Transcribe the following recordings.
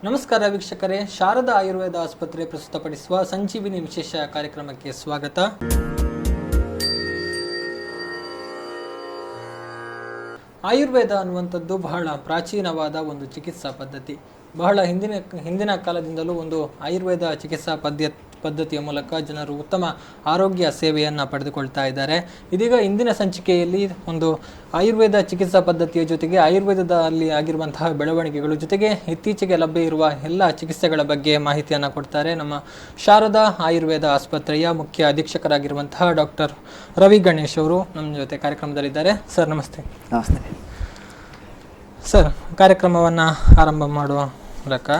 ನಮಸ್ಕಾರ ವೀಕ್ಷಕರೇ, ಶಾರದಾ ಆಯುರ್ವೇದ ಆಸ್ಪತ್ರೆ ಪ್ರಸ್ತುತಪಡಿಸುವ ಸಂಜೀವಿನಿ ವಿಶೇಷ ಕಾರ್ಯಕ್ರಮಕ್ಕೆ ಸ್ವಾಗತ. ಆಯುರ್ವೇದ ಅನ್ನುವಂಥದ್ದು ಬಹಳ ಪ್ರಾಚೀನವಾದ ಒಂದು ಚಿಕಿತ್ಸಾ ಪದ್ಧತಿ. ಬಹಳ ಹಿಂದಿನ ಕಾಲದಿಂದಲೂ ಒಂದು ಆಯುರ್ವೇದ ಚಿಕಿತ್ಸಾ ಪದ್ಧತಿಯ ಮೂಲಕ ಜನರು ಉತ್ತಮ ಆರೋಗ್ಯ ಸೇವೆಯನ್ನು ಪಡೆದುಕೊಳ್ತಾ ಇದ್ದಾರೆ. ಇದೀಗ ಇಂದಿನ ಸಂಚಿಕೆಯಲ್ಲಿ ಒಂದು ಆಯುರ್ವೇದ ಚಿಕಿತ್ಸಾ ಪದ್ಧತಿಯ ಜೊತೆಗೆ ಆಯುರ್ವೇದದಲ್ಲಿ ಆಗಿರುವಂತಹ ಬೆಳವಣಿಗೆಗಳು ಜೊತೆಗೆ ಇತ್ತೀಚೆಗೆ ಲಭ್ಯ ಇರುವ ಎಲ್ಲ ಚಿಕಿತ್ಸೆಗಳ ಬಗ್ಗೆ ಮಾಹಿತಿಯನ್ನು ಕೊಡ್ತಾರೆ ನಮ್ಮ ಶಾರದಾ ಆಯುರ್ವೇದ ಆಸ್ಪತ್ರೆಯ ಮುಖ್ಯ ಅಧೀಕ್ಷಕರಾಗಿರುವಂತಹ ಡಾಕ್ಟರ್ ರವಿ ಗಣೇಶ್ ಅವರು ನಮ್ಮ ಜೊತೆ ಕಾರ್ಯಕ್ರಮದಲ್ಲಿದ್ದಾರೆ. ಸರ್ ನಮಸ್ತೆ. ನಮಸ್ತೆ ಸರ್, ಕಾರ್ಯಕ್ರಮವನ್ನು ಆರಂಭ ಮಾಡುವ ಮೂಲಕ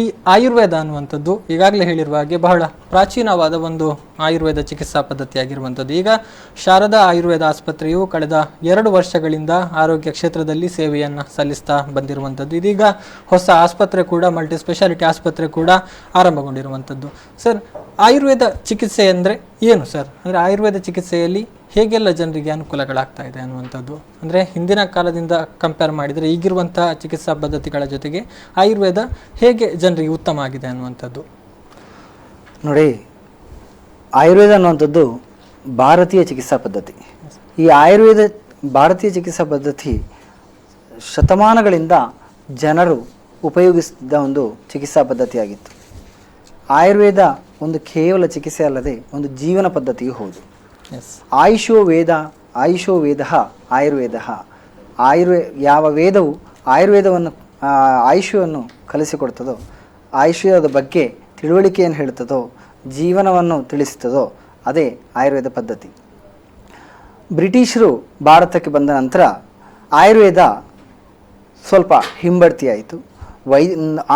ಈ ಆಯುರ್ವೇದ ಅನ್ನುವಂಥದ್ದು ಈಗಾಗಲೇ ಹೇಳಿರುವ ಹಾಗೆ ಬಹಳ ಪ್ರಾಚೀನವಾದ ಒಂದು ಆಯುರ್ವೇದ ಚಿಕಿತ್ಸಾ ಪದ್ಧತಿಯಾಗಿರುವಂಥದ್ದು. ಈಗ ಶಾರದಾ ಆಯುರ್ವೇದ ಆಸ್ಪತ್ರೆಯು ಕಳೆದ 2 ವರ್ಷಗಳಿಂದ ಆರೋಗ್ಯ ಕ್ಷೇತ್ರದಲ್ಲಿ ಸೇವೆಯನ್ನು ಸಲ್ಲಿಸ್ತಾ ಬಂದಿರುವಂಥದ್ದು. ಇದೀಗ ಹೊಸ ಆಸ್ಪತ್ರೆ ಕೂಡ, ಮಲ್ಟಿ ಸ್ಪೆಷಾಲಿಟಿ ಆಸ್ಪತ್ರೆ ಕೂಡ ಆರಂಭಗೊಂಡಿರುವಂಥದ್ದು. ಸರ್, ಆಯುರ್ವೇದ ಚಿಕಿತ್ಸೆ ಅಂದರೆ ಏನು ಸರ್? ಅಂದರೆ ಆಯುರ್ವೇದ ಚಿಕಿತ್ಸೆಯಲ್ಲಿ ಹೇಗೆಲ್ಲ ಜನರಿಗೆ ಅನುಕೂಲಗಳಾಗ್ತಾ ಇದೆ ಅನ್ನುವಂಥದ್ದು, ಅಂದರೆ ಹಿಂದಿನ ಕಾಲದಿಂದ ಕಂಪೇರ್ ಮಾಡಿದರೆ ಈಗಿರುವಂತಹ ಚಿಕಿತ್ಸಾ ಪದ್ಧತಿಗಳ ಜೊತೆಗೆ ಆಯುರ್ವೇದ ಹೇಗೆ ಜನರಿಗೆ ಉತ್ತಮ ಆಗಿದೆ ಅನ್ನುವಂಥದ್ದು. ನೋಡಿ, ಆಯುರ್ವೇದ ಅನ್ನುವಂಥದ್ದು ಭಾರತೀಯ ಚಿಕಿತ್ಸಾ ಪದ್ಧತಿ. ಈ ಭಾರತೀಯ ಚಿಕಿತ್ಸಾ ಪದ್ಧತಿ ಶತಮಾನಗಳಿಂದ ಜನರು ಉಪಯೋಗಿಸಿದ ಒಂದು ಚಿಕಿತ್ಸಾ ಪದ್ಧತಿಯಾಗಿತ್ತು. ಆಯುರ್ವೇದ ಒಂದು ಕೇವಲ ಚಿಕಿತ್ಸೆ ಅಲ್ಲದೆ ಒಂದು ಜೀವನ ಪದ್ಧತಿಯೂ ಹೌದು. ಆಯುಷೋ ವೇದ ಆಯುರ್ವೇದ. ಯಾವ ವೇದವು ಆಯುರ್ವೇದವನ್ನು ಆಯುಷ್ಯವನ್ನು ಕಲಿಸಿಕೊಡ್ತದೋ, ಆಯುಷ್ಯದ ಬಗ್ಗೆ ತಿಳುವಳಿಕೆಯನ್ನು ಹೇಳುತ್ತದೋ, ಜೀವನವನ್ನು ತಿಳಿಸುತ್ತದೋ ಅದೇ ಆಯುರ್ವೇದ ಪದ್ಧತಿ. ಬ್ರಿಟಿಷರು ಭಾರತಕ್ಕೆ ಬಂದ ನಂತರ ಆಯುರ್ವೇದ ಸ್ವಲ್ಪ ಹಿಂಬಡ್ತಿಯಾಯಿತು.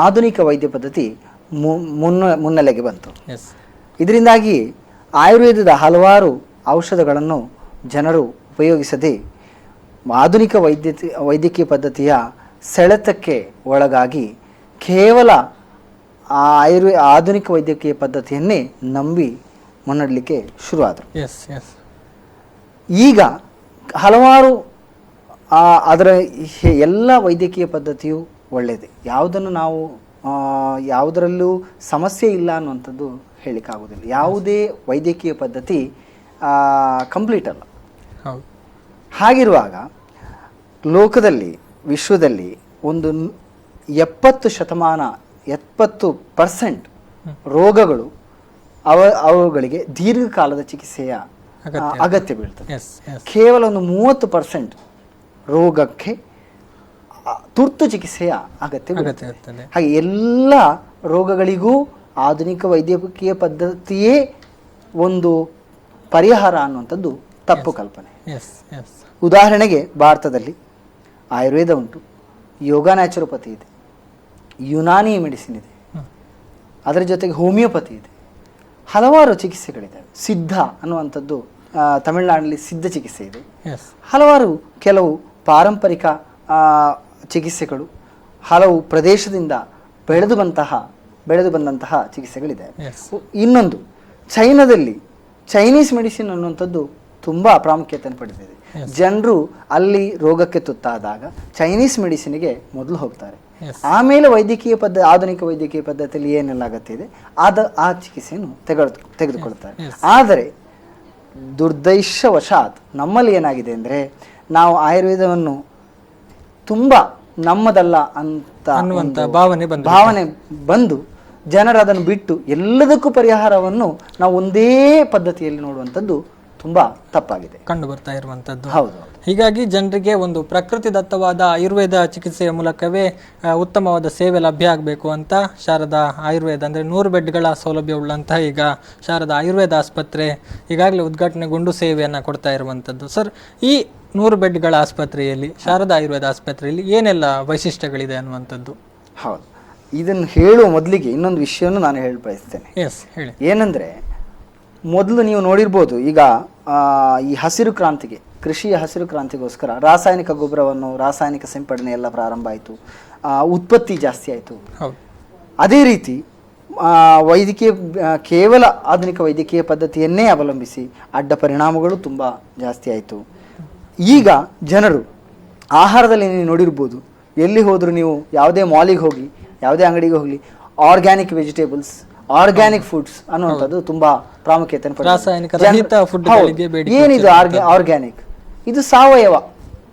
ಆಧುನಿಕ ವೈದ್ಯ ಪದ್ಧತಿ ಮುನ್ನೆಲೆಗೆ ಬಂತು. ಇದರಿಂದಾಗಿ ಆಯುರ್ವೇದದ ಹಲವಾರು ಔಷಧಗಳನ್ನು ಜನರು ಉಪಯೋಗಿಸದೆ ಆಧುನಿಕ ವೈದ್ಯಕೀಯ ಪದ್ಧತಿಯ ಸೆಳೆತಕ್ಕೆ ಒಳಗಾಗಿ ಕೇವಲ ಆಧುನಿಕ ವೈದ್ಯಕೀಯ ಪದ್ಧತಿಯನ್ನೇ ನಂಬಿ ಮುನ್ನಡಲಿಕ್ಕೆ ಶುರುವಾದರು. ಈಗ ಹಲವಾರು ಅದರ ಎಲ್ಲ ವೈದ್ಯಕೀಯ ಪದ್ಧತಿಯು ಒಳ್ಳೆಯದೇ, ಯಾವುದರಲ್ಲೂ ಸಮಸ್ಯೆ ಇಲ್ಲ ಅನ್ನುವಂಥದ್ದು ಹೇಳಲಿಕ್ಕಾಗೋದಿಲ್ಲ. ಯಾವುದೇ ವೈದ್ಯಕೀಯ ಪದ್ಧತಿ ಕಂಪ್ಲೀಟ್ ಅಲ್ಲ. ಹಾಗಿರುವಾಗ ಲೋಕದಲ್ಲಿ, ವಿಶ್ವದಲ್ಲಿ ಒಂದು 70% ರೋಗಗಳು ಅವುಗಳಿಗೆ ದೀರ್ಘಕಾಲದ ಚಿಕಿತ್ಸೆಯ ಅಗತ್ಯ ಬೀಳ್ತದೆ. ಕೇವಲ ಒಂದು 30% ರೋಗಕ್ಕೆ ತುರ್ತು ಚಿಕಿತ್ಸೆಯ ಅಗತ್ಯ ಬೀಳ್ತದೆ. ಹಾಗೆ ಎಲ್ಲ ರೋಗಗಳಿಗೂ ಆಧುನಿಕ ವೈದ್ಯಕೀಯ ಪದ್ಧತಿಯೇ ಒಂದು ಪರಿಹಾರ ಅನ್ನುವಂಥದ್ದು ತಪ್ಪು ಕಲ್ಪನೆ. ಉದಾಹರಣೆಗೆ ಭಾರತದಲ್ಲಿ ಆಯುರ್ವೇದ ಉಂಟು, ಯೋಗ ನ್ಯಾಚುರೋಪತಿ ಇದೆ, ಯುನಾನಿ ಮೆಡಿಸಿನ್ ಇದೆ, ಅದರ ಜೊತೆಗೆ ಹೋಮಿಯೋಪತಿ ಇದೆ, ಹಲವಾರು ಚಿಕಿತ್ಸೆಗಳಿದ್ದಾವೆ. ಸಿದ್ಧ ಅನ್ನುವಂಥದ್ದು ತಮಿಳುನಾಡಿನಲ್ಲಿ ಸಿದ್ಧ ಚಿಕಿತ್ಸೆ ಇದೆ. ಹಲವಾರು ಕೆಲವು ಪಾರಂಪರಿಕ ಚಿಕಿತ್ಸೆಗಳು, ಹಲವು ಪ್ರದೇಶದಿಂದ ಬೆಳೆದು ಬಂದಂತಹ ಚಿಕಿತ್ಸೆಗಳಿದೆ. ಇನ್ನೊಂದು, ಚೈನಾದಲ್ಲಿ ಚೈನೀಸ್ ಮೆಡಿಸಿನ್ ಅನ್ನುವಂಥದ್ದು ತುಂಬ ಪ್ರಾಮುಖ್ಯತೆಯನ್ನು ಪಡೆದಿದೆ. ಜನರು ಅಲ್ಲಿ ರೋಗಕ್ಕೆ ತುತ್ತಾದಾಗ ಚೈನೀಸ್ ಮೆಡಿಸಿನ್ಗೆ ಮೊದಲು ಹೋಗ್ತಾರೆ, ಆಮೇಲೆ ಆಧುನಿಕ ವೈದ್ಯಕೀಯ ಪದ್ಧತಿಯಲ್ಲಿ ಏನೆಲ್ಲ ಅಗತ್ಯ ಇದೆ ಆ ಚಿಕಿತ್ಸೆಯನ್ನು ತೆಗೆದುಕೊಳ್ತಾರೆ. ಆದರೆ ದುರ್ದೈಶವಶಾತ್ ನಮ್ಮಲ್ಲಿ ಏನಾಗಿದೆ ಅಂದರೆ, ನಾವು ಆಯುರ್ವೇದವನ್ನು ತುಂಬ ನಮ್ಮದಲ್ಲ ಅಂತ ಭಾವನೆ ಬಂದು ಜನರು ಅದನ್ನು ಬಿಟ್ಟು ಎಲ್ಲದಕ್ಕೂ ಪರಿಹಾರವನ್ನು ನಾವು ಒಂದೇ ಪದ್ಧತಿಯಲ್ಲಿ ನೋಡುವಂಥದ್ದು ತುಂಬಾ ತಪ್ಪಾಗಿದೆ, ಕಂಡು ಬರ್ತಾ ಇರುವಂಥದ್ದು. ಹೌದು. ಹೀಗಾಗಿ ಜನರಿಗೆ ಒಂದು ಪ್ರಕೃತಿದತ್ತವಾದ ಆಯುರ್ವೇದ ಚಿಕಿತ್ಸೆಯ ಮೂಲಕವೇ ಉತ್ತಮವಾದ ಸೇವೆ ಲಭ್ಯ ಆಗಬೇಕು ಅಂತ ಶಾರದಾ ಆಯುರ್ವೇದ, ಅಂದರೆ 100 ಬೆಡ್ಗಳ ಸೌಲಭ್ಯವುಳ್ಳಂತಹ ಈಗ ಶಾರದಾ ಆಯುರ್ವೇದ ಆಸ್ಪತ್ರೆ ಈಗಾಗಲೇ ಉದ್ಘಾಟನೆಗೊಂಡು ಸೇವೆಯನ್ನು ಕೊಡ್ತಾ ಇರುವಂಥದ್ದು. ಸರ್, ಈ 100 ಬೆಡ್ಗಳ ಆಸ್ಪತ್ರೆಯಲ್ಲಿ, ಶಾರದಾ ಆಯುರ್ವೇದ ಆಸ್ಪತ್ರೆಯಲ್ಲಿ ಏನೆಲ್ಲ ವೈಶಿಷ್ಟ್ಯಗಳಿದೆ ಅನ್ನುವಂಥದ್ದು? ಹೌದು, ಇದನ್ನು ಹೇಳುವ ಮೊದಲಿಗೆ ಇನ್ನೊಂದು ವಿಷಯವನ್ನು ನಾನು ಹೇಳಿ ಬಯಸ್ತೇನೆ. ಹೇಳಿ. ಏನಂದರೆ, ಮೊದಲು ನೀವು ನೋಡಿರ್ಬೋದು, ಈಗ ಈ ಹಸಿರು ಕ್ರಾಂತಿಗೆ, ಕೃಷಿಯ ಹಸಿರು ಕ್ರಾಂತಿಗೋಸ್ಕರ ರಾಸಾಯನಿಕ ಗೊಬ್ಬರವನ್ನು, ರಾಸಾಯನಿಕ ಸಿಂಪಡಣೆ ಎಲ್ಲ ಪ್ರಾರಂಭ ಆಯಿತು, ಉತ್ಪತ್ತಿ ಜಾಸ್ತಿ ಆಯಿತು. ಅದೇ ರೀತಿ ಕೇವಲ ಆಧುನಿಕ ವೈದ್ಯಕೀಯ ಪದ್ಧತಿಯನ್ನೇ ಅವಲಂಬಿಸಿ ಅಡ್ಡ ಪರಿಣಾಮಗಳು ತುಂಬ ಜಾಸ್ತಿ ಆಯಿತು. ಈಗ ಜನರು ಆಹಾರದಲ್ಲಿ ನೀವು ನೋಡಿರ್ಬೋದು, ಎಲ್ಲಿ ಹೋದರೂ ನೀವು ಯಾವುದೇ ಮಾಲಿಗೆ ಹೋಗಿ ಯಾವುದೇ ಅಂಗಡಿಗೆ ಹೋಗಲಿ, ಆರ್ಗ್ಯಾನಿಕ್ ವೆಜಿಟೇಬಲ್ಸ್, ಆರ್ಗ್ಯಾನಿಕ್ ಫುಡ್ಸ್ ಅನ್ನುವಂಥದ್ದು ತುಂಬಾ ಪ್ರಾಮುಖ್ಯತೆ. ರಾಸಾಯನಿಕ ರಹಿತ ಫುಡ್ಗಳಿಗೆ ಬೇಡಿಕೆ ಏನಿದು ಆರ್ಗ್ಯಾನಿಕ್? ಇದು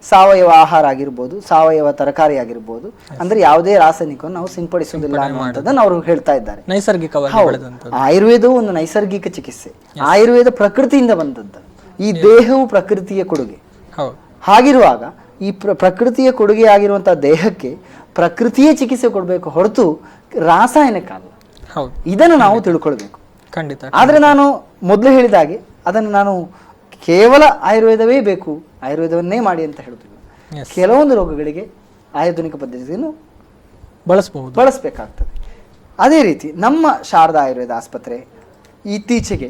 ಸಾವಯವ ಆಹಾರ ಆಗಿರ್ಬೋದು, ಸಾವಯವ ತರಕಾರಿ ಆಗಿರ್ಬೋದು, ಅಂದ್ರೆ ಯಾವುದೇ ರಾಸಾಯನಿಕವನ್ನು ನಾವು ಸಿಂಪಡಿಸುವುದಿಲ್ಲ ಅನ್ನುವಂಥದ್ದನ್ನು ಅವರು ಹೇಳ್ತಾ ಇದ್ದಾರೆ. ನೈಸರ್ಗಿಕವಾಗಿ ಆಯುರ್ವೇದವು ಒಂದು ನೈಸರ್ಗಿಕ ಚಿಕಿತ್ಸೆ. ಆಯುರ್ವೇದ ಪ್ರಕೃತಿಯಿಂದ ಬಂದದ್ದು. ಈ ದೇಹವು ಪ್ರಕೃತಿಯ ಕೊಡುಗೆ. ಹಾಗಿರುವಾಗ ಈ ಪ್ರಕೃತಿಯ ಕೊಡುಗೆ ಆಗಿರುವಂತಹ ದೇಹಕ್ಕೆ ಪ್ರಕೃತಿಯೇ ಚಿಕಿತ್ಸೆ ಕೊಡಬೇಕು ಹೊರತು ರಾಸಾಯನಿಕ ಅಲ್ಲ. ಇದನ್ನು ನಾವು ತಿಳ್ಕೊಳ್ಬೇಕು. ಖಂಡಿತ. ಆದ್ರೆ ನಾನು ಮೊದಲು ಹೇಳಿದ ಹಾಗೆ ಅದನ್ನು ನಾನು ಕೇವಲ ಆಯುರ್ವೇದವೇ ಬೇಕು, ಆಯುರ್ವೇದವನ್ನೇ ಮಾಡಿ ಅಂತ ಹೇಳುತ್ತಿಲ್ಲ. ಕೆಲವೊಂದು ರೋಗಗಳಿಗೆ ಆಧುನಿಕ ಪದ್ಧತಿಯನ್ನು ಬಳಸಬೇಕಾಗ್ತದೆ. ಅದೇ ರೀತಿ ನಮ್ಮ ಶಾರದಾ ಆಯುರ್ವೇದ ಆಸ್ಪತ್ರೆ ಇತ್ತೀಚೆಗೆ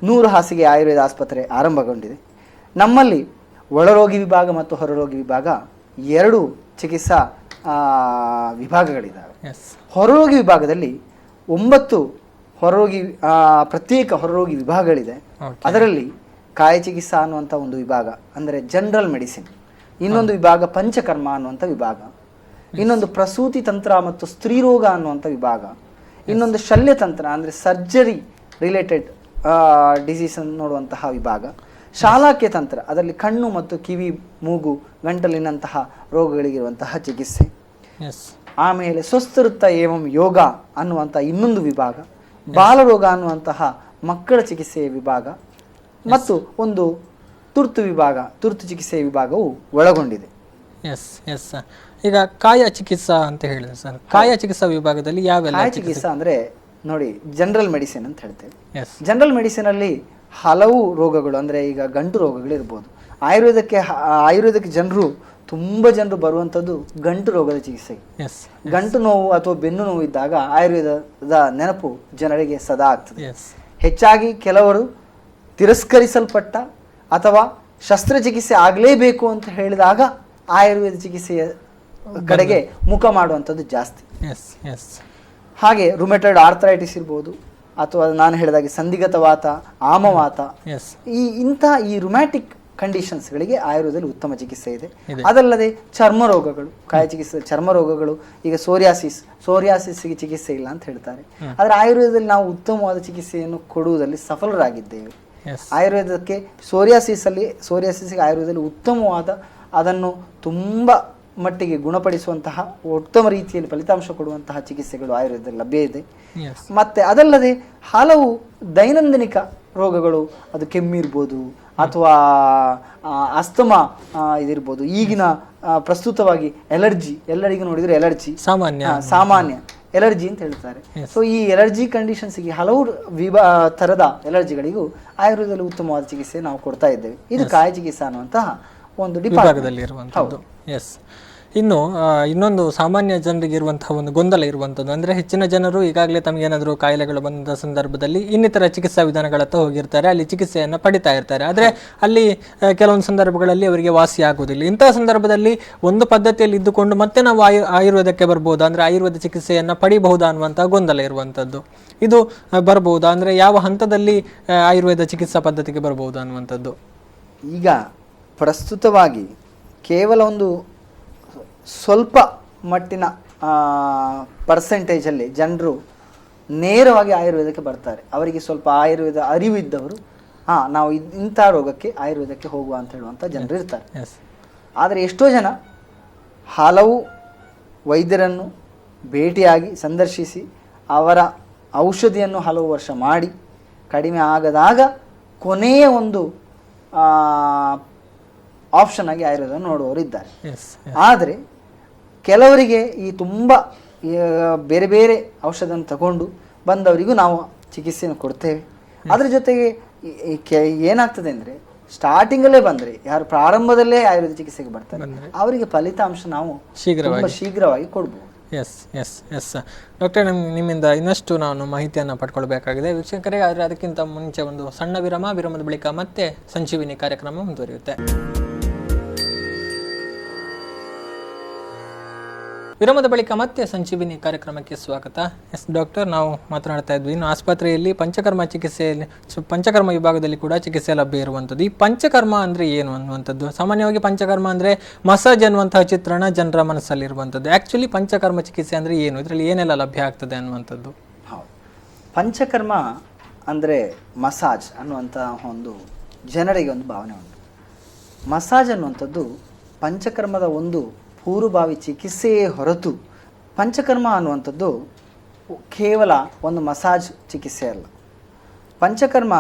100 ಹಾಸಿಗೆ ಆಯುರ್ವೇದ ಆಸ್ಪತ್ರೆ ಆರಂಭಗೊಂಡಿದೆ. ನಮ್ಮಲ್ಲಿ ಒಳರೋಗಿ ವಿಭಾಗ ಮತ್ತು ಹೊರರೋಗಿ ವಿಭಾಗ 2 ಚಿಕಿತ್ಸಾ ವಿಭಾಗಗಳಿದ್ದಾವೆ. ಹೊರರೋಗಿ ವಿಭಾಗದಲ್ಲಿ 9 ಪ್ರತ್ಯೇಕ ಹೊರರೋಗಿ ವಿಭಾಗಗಳಿದೆ. ಅದರಲ್ಲಿ ಕಾಯ ಚಿಕಿತ್ಸಾ ಅನ್ನುವಂಥ ಒಂದು ವಿಭಾಗ, ಅಂದರೆ ಜನರಲ್ ಮೆಡಿಸಿನ್. ಇನ್ನೊಂದು ವಿಭಾಗ ಪಂಚಕರ್ಮ ಅನ್ನುವಂಥ ವಿಭಾಗ. ಇನ್ನೊಂದು ಪ್ರಸೂತಿ ತಂತ್ರ ಮತ್ತು ಸ್ತ್ರೀರೋಗ ಅನ್ನುವಂಥ ವಿಭಾಗ. ಇನ್ನೊಂದು ಶಲ್ಯತಂತ್ರ ಅಂದರೆ ಸರ್ಜರಿ ರಿಲೇಟೆಡ್ ಡಿಸೀಸ್ ಅನ್ನು ನೋಡುವಂತಹ ವಿಭಾಗ. ಶಾಲಾಕ್ಯ ತಂತ್ರ, ಅದರಲ್ಲಿ ಕಣ್ಣು ಮತ್ತು ಕಿವಿ, ಮೂಗು, ಗಂಟಲಿನಂತಹ ರೋಗಗಳಿಗಿರುವಂತಹ ಚಿಕಿತ್ಸೆ. ಆಮೇಲೆ ಸ್ವಸ್ಥಋತ್ತ ಏವಂ ಯೋಗ ಅನ್ನುವಂಥ ಇನ್ನೊಂದು ವಿಭಾಗ. ಬಾಲರೋಗ ಅನ್ನುವಂತಹ ಮಕ್ಕಳ ಚಿಕಿತ್ಸೆಯ ವಿಭಾಗ ಮತ್ತು ಒಂದು ತುರ್ತು ಚಿಕಿತ್ಸೆಯ ವಿಭಾಗವು ಒಳಗೊಂಡಿದೆ. ಈಗ ಕಾಯ ಚಿಕಿತ್ಸಾ ಅಂತ ಹೇಳಿದ್ರೆ ಸರ್, ಕಾಯ ಚಿಕಿತ್ಸಾ ವಿಭಾಗದಲ್ಲಿ ಯಾವೆಲ್ಲ ಚಿಕಿತ್ಸಾ ಅಂದ್ರೆ ನೋಡಿ, ಜನರಲ್ ಮೆಡಿಸಿನ್ ಅಂತ ಹೇಳ್ತೇವೆ. ಜನರಲ್ ಮೆಡಿಸಿನ್ ಅಲ್ಲಿ ಹಲವು ರೋಗಗಳು, ಅಂದ್ರೆ ಈಗ ಗಂಟು ರೋಗಗಳು ಇರ್ಬೋದು. ಆಯುರ್ವೇದಕ್ಕೆ ತುಂಬಾ ಜನರು ಬರುವಂತದ್ದು ಗಂಟು ರೋಗದ ಚಿಕಿತ್ಸೆಗೆ. ಗಂಟು ನೋವು ಅಥವಾ ಬೆನ್ನು ನೋವು ಇದ್ದಾಗ ಆಯುರ್ವೇದದ ನೆನಪು ಜನರಿಗೆ ಸದಾ ಆಗ್ತದೆ. ಹೆಚ್ಚಾಗಿ ಕೆಲವರು ತಿರಸ್ಕರಿಸಲ್ಪಟ್ಟ ಅಥವಾ ಶಸ್ತ್ರಚಿಕಿತ್ಸೆ ಆಗಲೇಬೇಕು ಅಂತ ಹೇಳಿದಾಗ ಆಯುರ್ವೇದ ಚಿಕಿತ್ಸೆಯ ಕಡೆಗೆ ಮುಖ ಮಾಡುವಂಥದ್ದು ಜಾಸ್ತಿ. ಹಾಗೆ ರುಮೆಟೈಡ್ ಆರ್ಥರೈಟಿಸ್ ಇರ್ಬೋದು, ಅಥವಾ ನಾನು ಹೇಳಿದಾಗೆ ಸಂಧಿಗತ ವಾತ, ಆಮವಾತ, ಈ ರುಮ್ಯಾಟಿಕ್ ಕಂಡೀಷನ್ಸ್ಗಳಿಗೆ ಆಯುರ್ವೇದದಲ್ಲಿ ಉತ್ತಮ ಚಿಕಿತ್ಸೆ ಇದೆ. ಅದಲ್ಲದೆ ಚರ್ಮ ರೋಗಗಳು, ಕಾಯ ಚಿಕಿತ್ಸೆ ಚರ್ಮ ರೋಗಗಳು, ಈಗ ಸೋರಿಯಾಸಿಸ್ಗೆ ಚಿಕಿತ್ಸೆ ಇಲ್ಲ ಅಂತ ಹೇಳ್ತಾರೆ. ಆದರೆ ಆಯುರ್ವೇದದಲ್ಲಿ ನಾವು ಉತ್ತಮವಾದ ಚಿಕಿತ್ಸೆಯನ್ನು ಕೊಡುವುದರಲ್ಲಿ ಸಫಲರಾಗಿದ್ದೇವೆ. ಆಯುರ್ವೇದಕ್ಕೆ ಸೋರಿಯಾಸಿಸ್ಗೆ ಆಯುರ್ವೇದದಲ್ಲಿ ಉತ್ತಮವಾದ, ಅದನ್ನು ತುಂಬ ಮಟ್ಟಿಗೆ ಗುಣಪಡಿಸುವಂತಹ, ಉತ್ತಮ ರೀತಿಯಲ್ಲಿ ಫಲಿತಾಂಶ ಕೊಡುವಂತಹ ಚಿಕಿತ್ಸೆಗಳು ಆಯುರ್ವೇದದಲ್ಲಿ ಲಭ್ಯ ಇದೆ. ಮತ್ತೆ ಅದಲ್ಲದೆ ಹಲವು ದೈನಂದಿನಿಕ ರೋಗಗಳು, ಅದು ಕೆಮ್ಮಿರ್ಬೋದು ಅಥವಾ ಅಸ್ತಮಾ ಇದಿರ್ಬೋದು. ಈಗಿನ ಪ್ರಸ್ತುತವಾಗಿ ಎಲರ್ಜಿ, ಎಲ್ಲರಿಗೂ ನೋಡಿದ್ರೆ ಎಲರ್ಜಿ ಸಾಮಾನ್ಯ ಎಲರ್ಜಿ ಅಂತ ಹೇಳ್ತಾರೆ. ಸೊ ಈ ಎಲರ್ಜಿ ಕಂಡೀಷನ್ಸ್ಗೆ ಹಲವು ತರದ ಎಲರ್ಜಿಗಳಿಗೂ ಆಯುರ್ವೇದದಲ್ಲಿ ಉತ್ತಮವಾದ ಚಿಕಿತ್ಸೆ ನಾವು ಕೊಡ್ತಾ ಇದ್ದೇವೆ. ಇದು ಕಾಯ ಚಿಕಿತ್ಸಾ ಅನ್ನುವಂತಹ ಒಂದು ಡಿಪಾರ್ಟ್ಮೆಂಟ್. ಇನ್ನು ಇನ್ನೊಂದು ಸಾಮಾನ್ಯ ಜನರಿಗೆ ಇರುವಂತಹ ಒಂದು ಗೊಂದಲ ಇರುವಂಥದ್ದು ಅಂದರೆ, ಹೆಚ್ಚಿನ ಜನರು ಈಗಾಗಲೇ ತಮಗೇನಾದರೂ ಕಾಯಿಲೆಗಳು ಬಂದ ಸಂದರ್ಭದಲ್ಲಿ ಇನ್ನಿತರ ಚಿಕಿತ್ಸಾ ವಿಧಾನಗಳತ್ತ ಹೋಗಿರ್ತಾರೆ, ಅಲ್ಲಿ ಚಿಕಿತ್ಸೆಯನ್ನು ಪಡಿತಾ ಇರ್ತಾರೆ. ಆದರೆ ಅಲ್ಲಿ ಕೆಲವೊಂದು ಸಂದರ್ಭಗಳಲ್ಲಿ ಅವರಿಗೆ ವಾಸಿ ಆಗುವುದಿಲ್ಲ. ಇಂತಹ ಸಂದರ್ಭದಲ್ಲಿ ಒಂದು ಪದ್ಧತಿಯಲ್ಲಿ ಇದ್ದುಕೊಂಡು ಮತ್ತೆ ನಾವು ಆಯುರ್ವೇದಕ್ಕೆ ಬರ್ಬೋದಾ, ಅಂದರೆ ಆಯುರ್ವೇದ ಚಿಕಿತ್ಸೆಯನ್ನು ಪಡಿಬಹುದಾ ಅನ್ನುವಂಥ ಗೊಂದಲ ಇರುವಂಥದ್ದು. ಇದು ಬರ್ಬೋದಾ, ಅಂದರೆ ಯಾವ ಹಂತದಲ್ಲಿ ಆಯುರ್ವೇದ ಚಿಕಿತ್ಸಾ ಪದ್ಧತಿಗೆ ಬರ್ಬೋದಾ ಅನ್ನುವಂಥದ್ದು? ಈಗ ಪ್ರಸ್ತುತವಾಗಿ ಕೇವಲ ಒಂದು ಸ್ವಲ್ಪ ಮಟ್ಟಿನ ಪರ್ಸೆಂಟೇಜಲ್ಲಿ ಜನರು ನೇರವಾಗಿ ಆಯುರ್ವೇದಕ್ಕೆ ಬರ್ತಾರೆ. ಅವರಿಗೆ ಸ್ವಲ್ಪ ಆಯುರ್ವೇದ ಅರಿವಿದ್ದವರು ನಾವು ಇಂಥ ರೋಗಕ್ಕೆ ಆಯುರ್ವೇದಕ್ಕೆ ಹೋಗುವ ಅಂತ ಹೇಳುವಂಥ ಜನರು ಇರ್ತಾರೆ. ಆದರೆ ಎಷ್ಟೋ ಜನ ಹಲವು ವೈದ್ಯರನ್ನು ಭೇಟಿಯಾಗಿ ಸಂದರ್ಶಿಸಿ ಅವರ ಔಷಧಿಯನ್ನು ಹಲವು ವರ್ಷ ಮಾಡಿ ಕಡಿಮೆ ಆಗದಾಗ ಕೊನೆಯ ಒಂದು ಆಪ್ಷನ್ ಆಗಿ ಆಯುರ್ವೇದವನ್ನು ನೋಡುವವರು ಇದ್ದಾರೆ. ಆದರೆ ಕೆಲವರಿಗೆ ಈ ತುಂಬ ಬೇರೆ ಬೇರೆ ಔಷಧವನ್ನು ತಗೊಂಡು ಬಂದವರಿಗೂ ನಾವು ಚಿಕಿತ್ಸೆಯನ್ನು ಕೊಡ್ತೇವೆ. ಅದರ ಜೊತೆಗೆ ಏನಾಗ್ತದೆ ಅಂದರೆ, ಸ್ಟಾರ್ಟಿಂಗಲ್ಲೇ ಬಂದರೆ, ಯಾರು ಪ್ರಾರಂಭದಲ್ಲೇ ಆಯುರ್ವೇದ ಚಿಕಿತ್ಸೆಗೆ ಬರ್ತಾರೆ ಅವರಿಗೆ ಫಲಿತಾಂಶ ನಾವು ಶೀಘ್ರವಾಗಿ ಕೊಡ್ಬೋದು. ಡಾಕ್ಟರ್, ನಿಮ್ಮಿಂದ ಇನ್ನಷ್ಟು ನಾನು ಮಾಹಿತಿಯನ್ನು ಪಡ್ಕೊಳ್ಬೇಕಾಗಿದೆ ವೀಕ್ಷಕರೇ. ಆದರೆ ಅದಕ್ಕಿಂತ ಮುಂಚೆ ಒಂದು ಸಣ್ಣ ವಿರಾಮದ ಬಳಿಕ ಮತ್ತೆ ಸಂಜೀವಿನಿ ಕಾರ್ಯಕ್ರಮ ಮುಂದುವರಿಯುತ್ತೆ. ವಿರಾಮದ ಬಳಿಕ ಮತ್ತೆ ಸಂಜೀವಿನಿ ಕಾರ್ಯಕ್ರಮಕ್ಕೆ ಸ್ವಾಗತ. ಎಸ್ ಡಾಕ್ಟರ್, ನಾವು ಮಾತನಾಡ್ತಾ ಇದ್ವಿ ಇನ್ನು ಆಸ್ಪತ್ರೆಯಲ್ಲಿ ಪಂಚಕರ್ಮ ಚಿಕಿತ್ಸೆಯಲ್ಲಿ ಪಂಚಕರ್ಮ ವಿಭಾಗದಲ್ಲಿ ಕೂಡ ಚಿಕಿತ್ಸೆ ಲಭ್ಯ ಇರುವಂಥದ್ದು. ಈ ಪಂಚಕರ್ಮ ಅಂದರೆ ಏನು ಅನ್ನುವಂಥದ್ದು, ಸಾಮಾನ್ಯವಾಗಿ ಪಂಚಕರ್ಮ ಅಂದರೆ ಮಸಾಜ್ ಅನ್ನುವಂತಹ ಚಿತ್ರಣ ಜನರ ಮನಸ್ಸಲ್ಲಿ ಇರುವಂಥದ್ದು. ಆ್ಯಕ್ಚುಲಿ ಪಂಚಕರ್ಮ ಚಿಕಿತ್ಸೆ ಅಂದರೆ ಏನು, ಇದರಲ್ಲಿ ಏನೆಲ್ಲ ಲಭ್ಯ ಆಗ್ತದೆ ಅನ್ನುವಂಥದ್ದು? ಹೌದು, ಪಂಚಕರ್ಮ ಅಂದರೆ ಮಸಾಜ್ ಅನ್ನುವಂತಹ ಒಂದು ಜನರಿಗೆ ಒಂದು ಭಾವನೆ ಉಂಟು. ಮಸಾಜ್ ಅನ್ನುವಂಥದ್ದು ಪಂಚಕರ್ಮದ ಒಂದು ಪೂರ್ವಭಾವಿ ಚಿಕಿತ್ಸೆಯೇ ಹೊರತು ಪಂಚಕರ್ಮ ಅನ್ನುವಂಥದ್ದು ಕೇವಲ ಒಂದು ಮಸಾಜ್ ಚಿಕಿತ್ಸೆ ಅಲ್ಲ. ಪಂಚಕರ್ಮ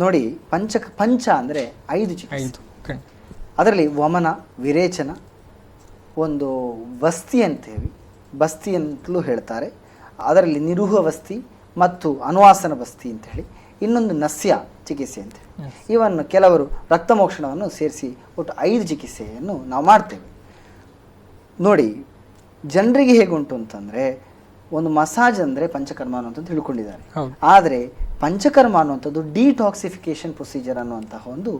ನೋಡಿ, ಪಂಚ ಅಂದರೆ 5 ಚಿಕಿತ್ಸೆ. ಅದರಲ್ಲಿ ವಮನ, ವಿರೇಚನ, ಒಂದು ವಸ್ತಿ ಅಂತೇಳಿ, ಬಸ್ತಿ ಅಂತಲೂ ಹೇಳ್ತಾರೆ, ಅದರಲ್ಲಿ ನಿರುಹ ವಸ್ತಿ ಮತ್ತು ಅನುವಾಸನ ಬಸ್ತಿ ಅಂತ ಹೇಳಿ, ಇನ್ನೊಂದು ನಸ್ಯ ಚಿಕಿತ್ಸೆ ಅಂತೇಳಿ, ಇವನ್ನು ಕೆಲವರು ರಕ್ತಮೋಕ್ಷಣವನ್ನು ಸೇರಿಸಿ ಒಟ್ಟು 5 ಚಿಕಿತ್ಸೆಯನ್ನು ನಾವು ಮಾಡ್ತೇವೆ. ನೋಡಿ, ಜನರಿಗೆ ಹೇಗುಂಟು ಅಂತಂದರೆ ಒಂದು ಮಸಾಜ್ ಅಂದರೆ ಪಂಚಕರ್ಮ ಅನ್ನುವಂಥದ್ದು ತಿಳ್ಕೊಂಡಿದ್ದಾರೆ. ಆದರೆ ಪಂಚಕರ್ಮ ಅನ್ನುವಂಥದ್ದು ಡಿಟಾಕ್ಸಿಫಿಕೇಶನ್ ಪ್ರೊಸೀಜರ್ ಅನ್ನುವಂತಹ ಒಂದು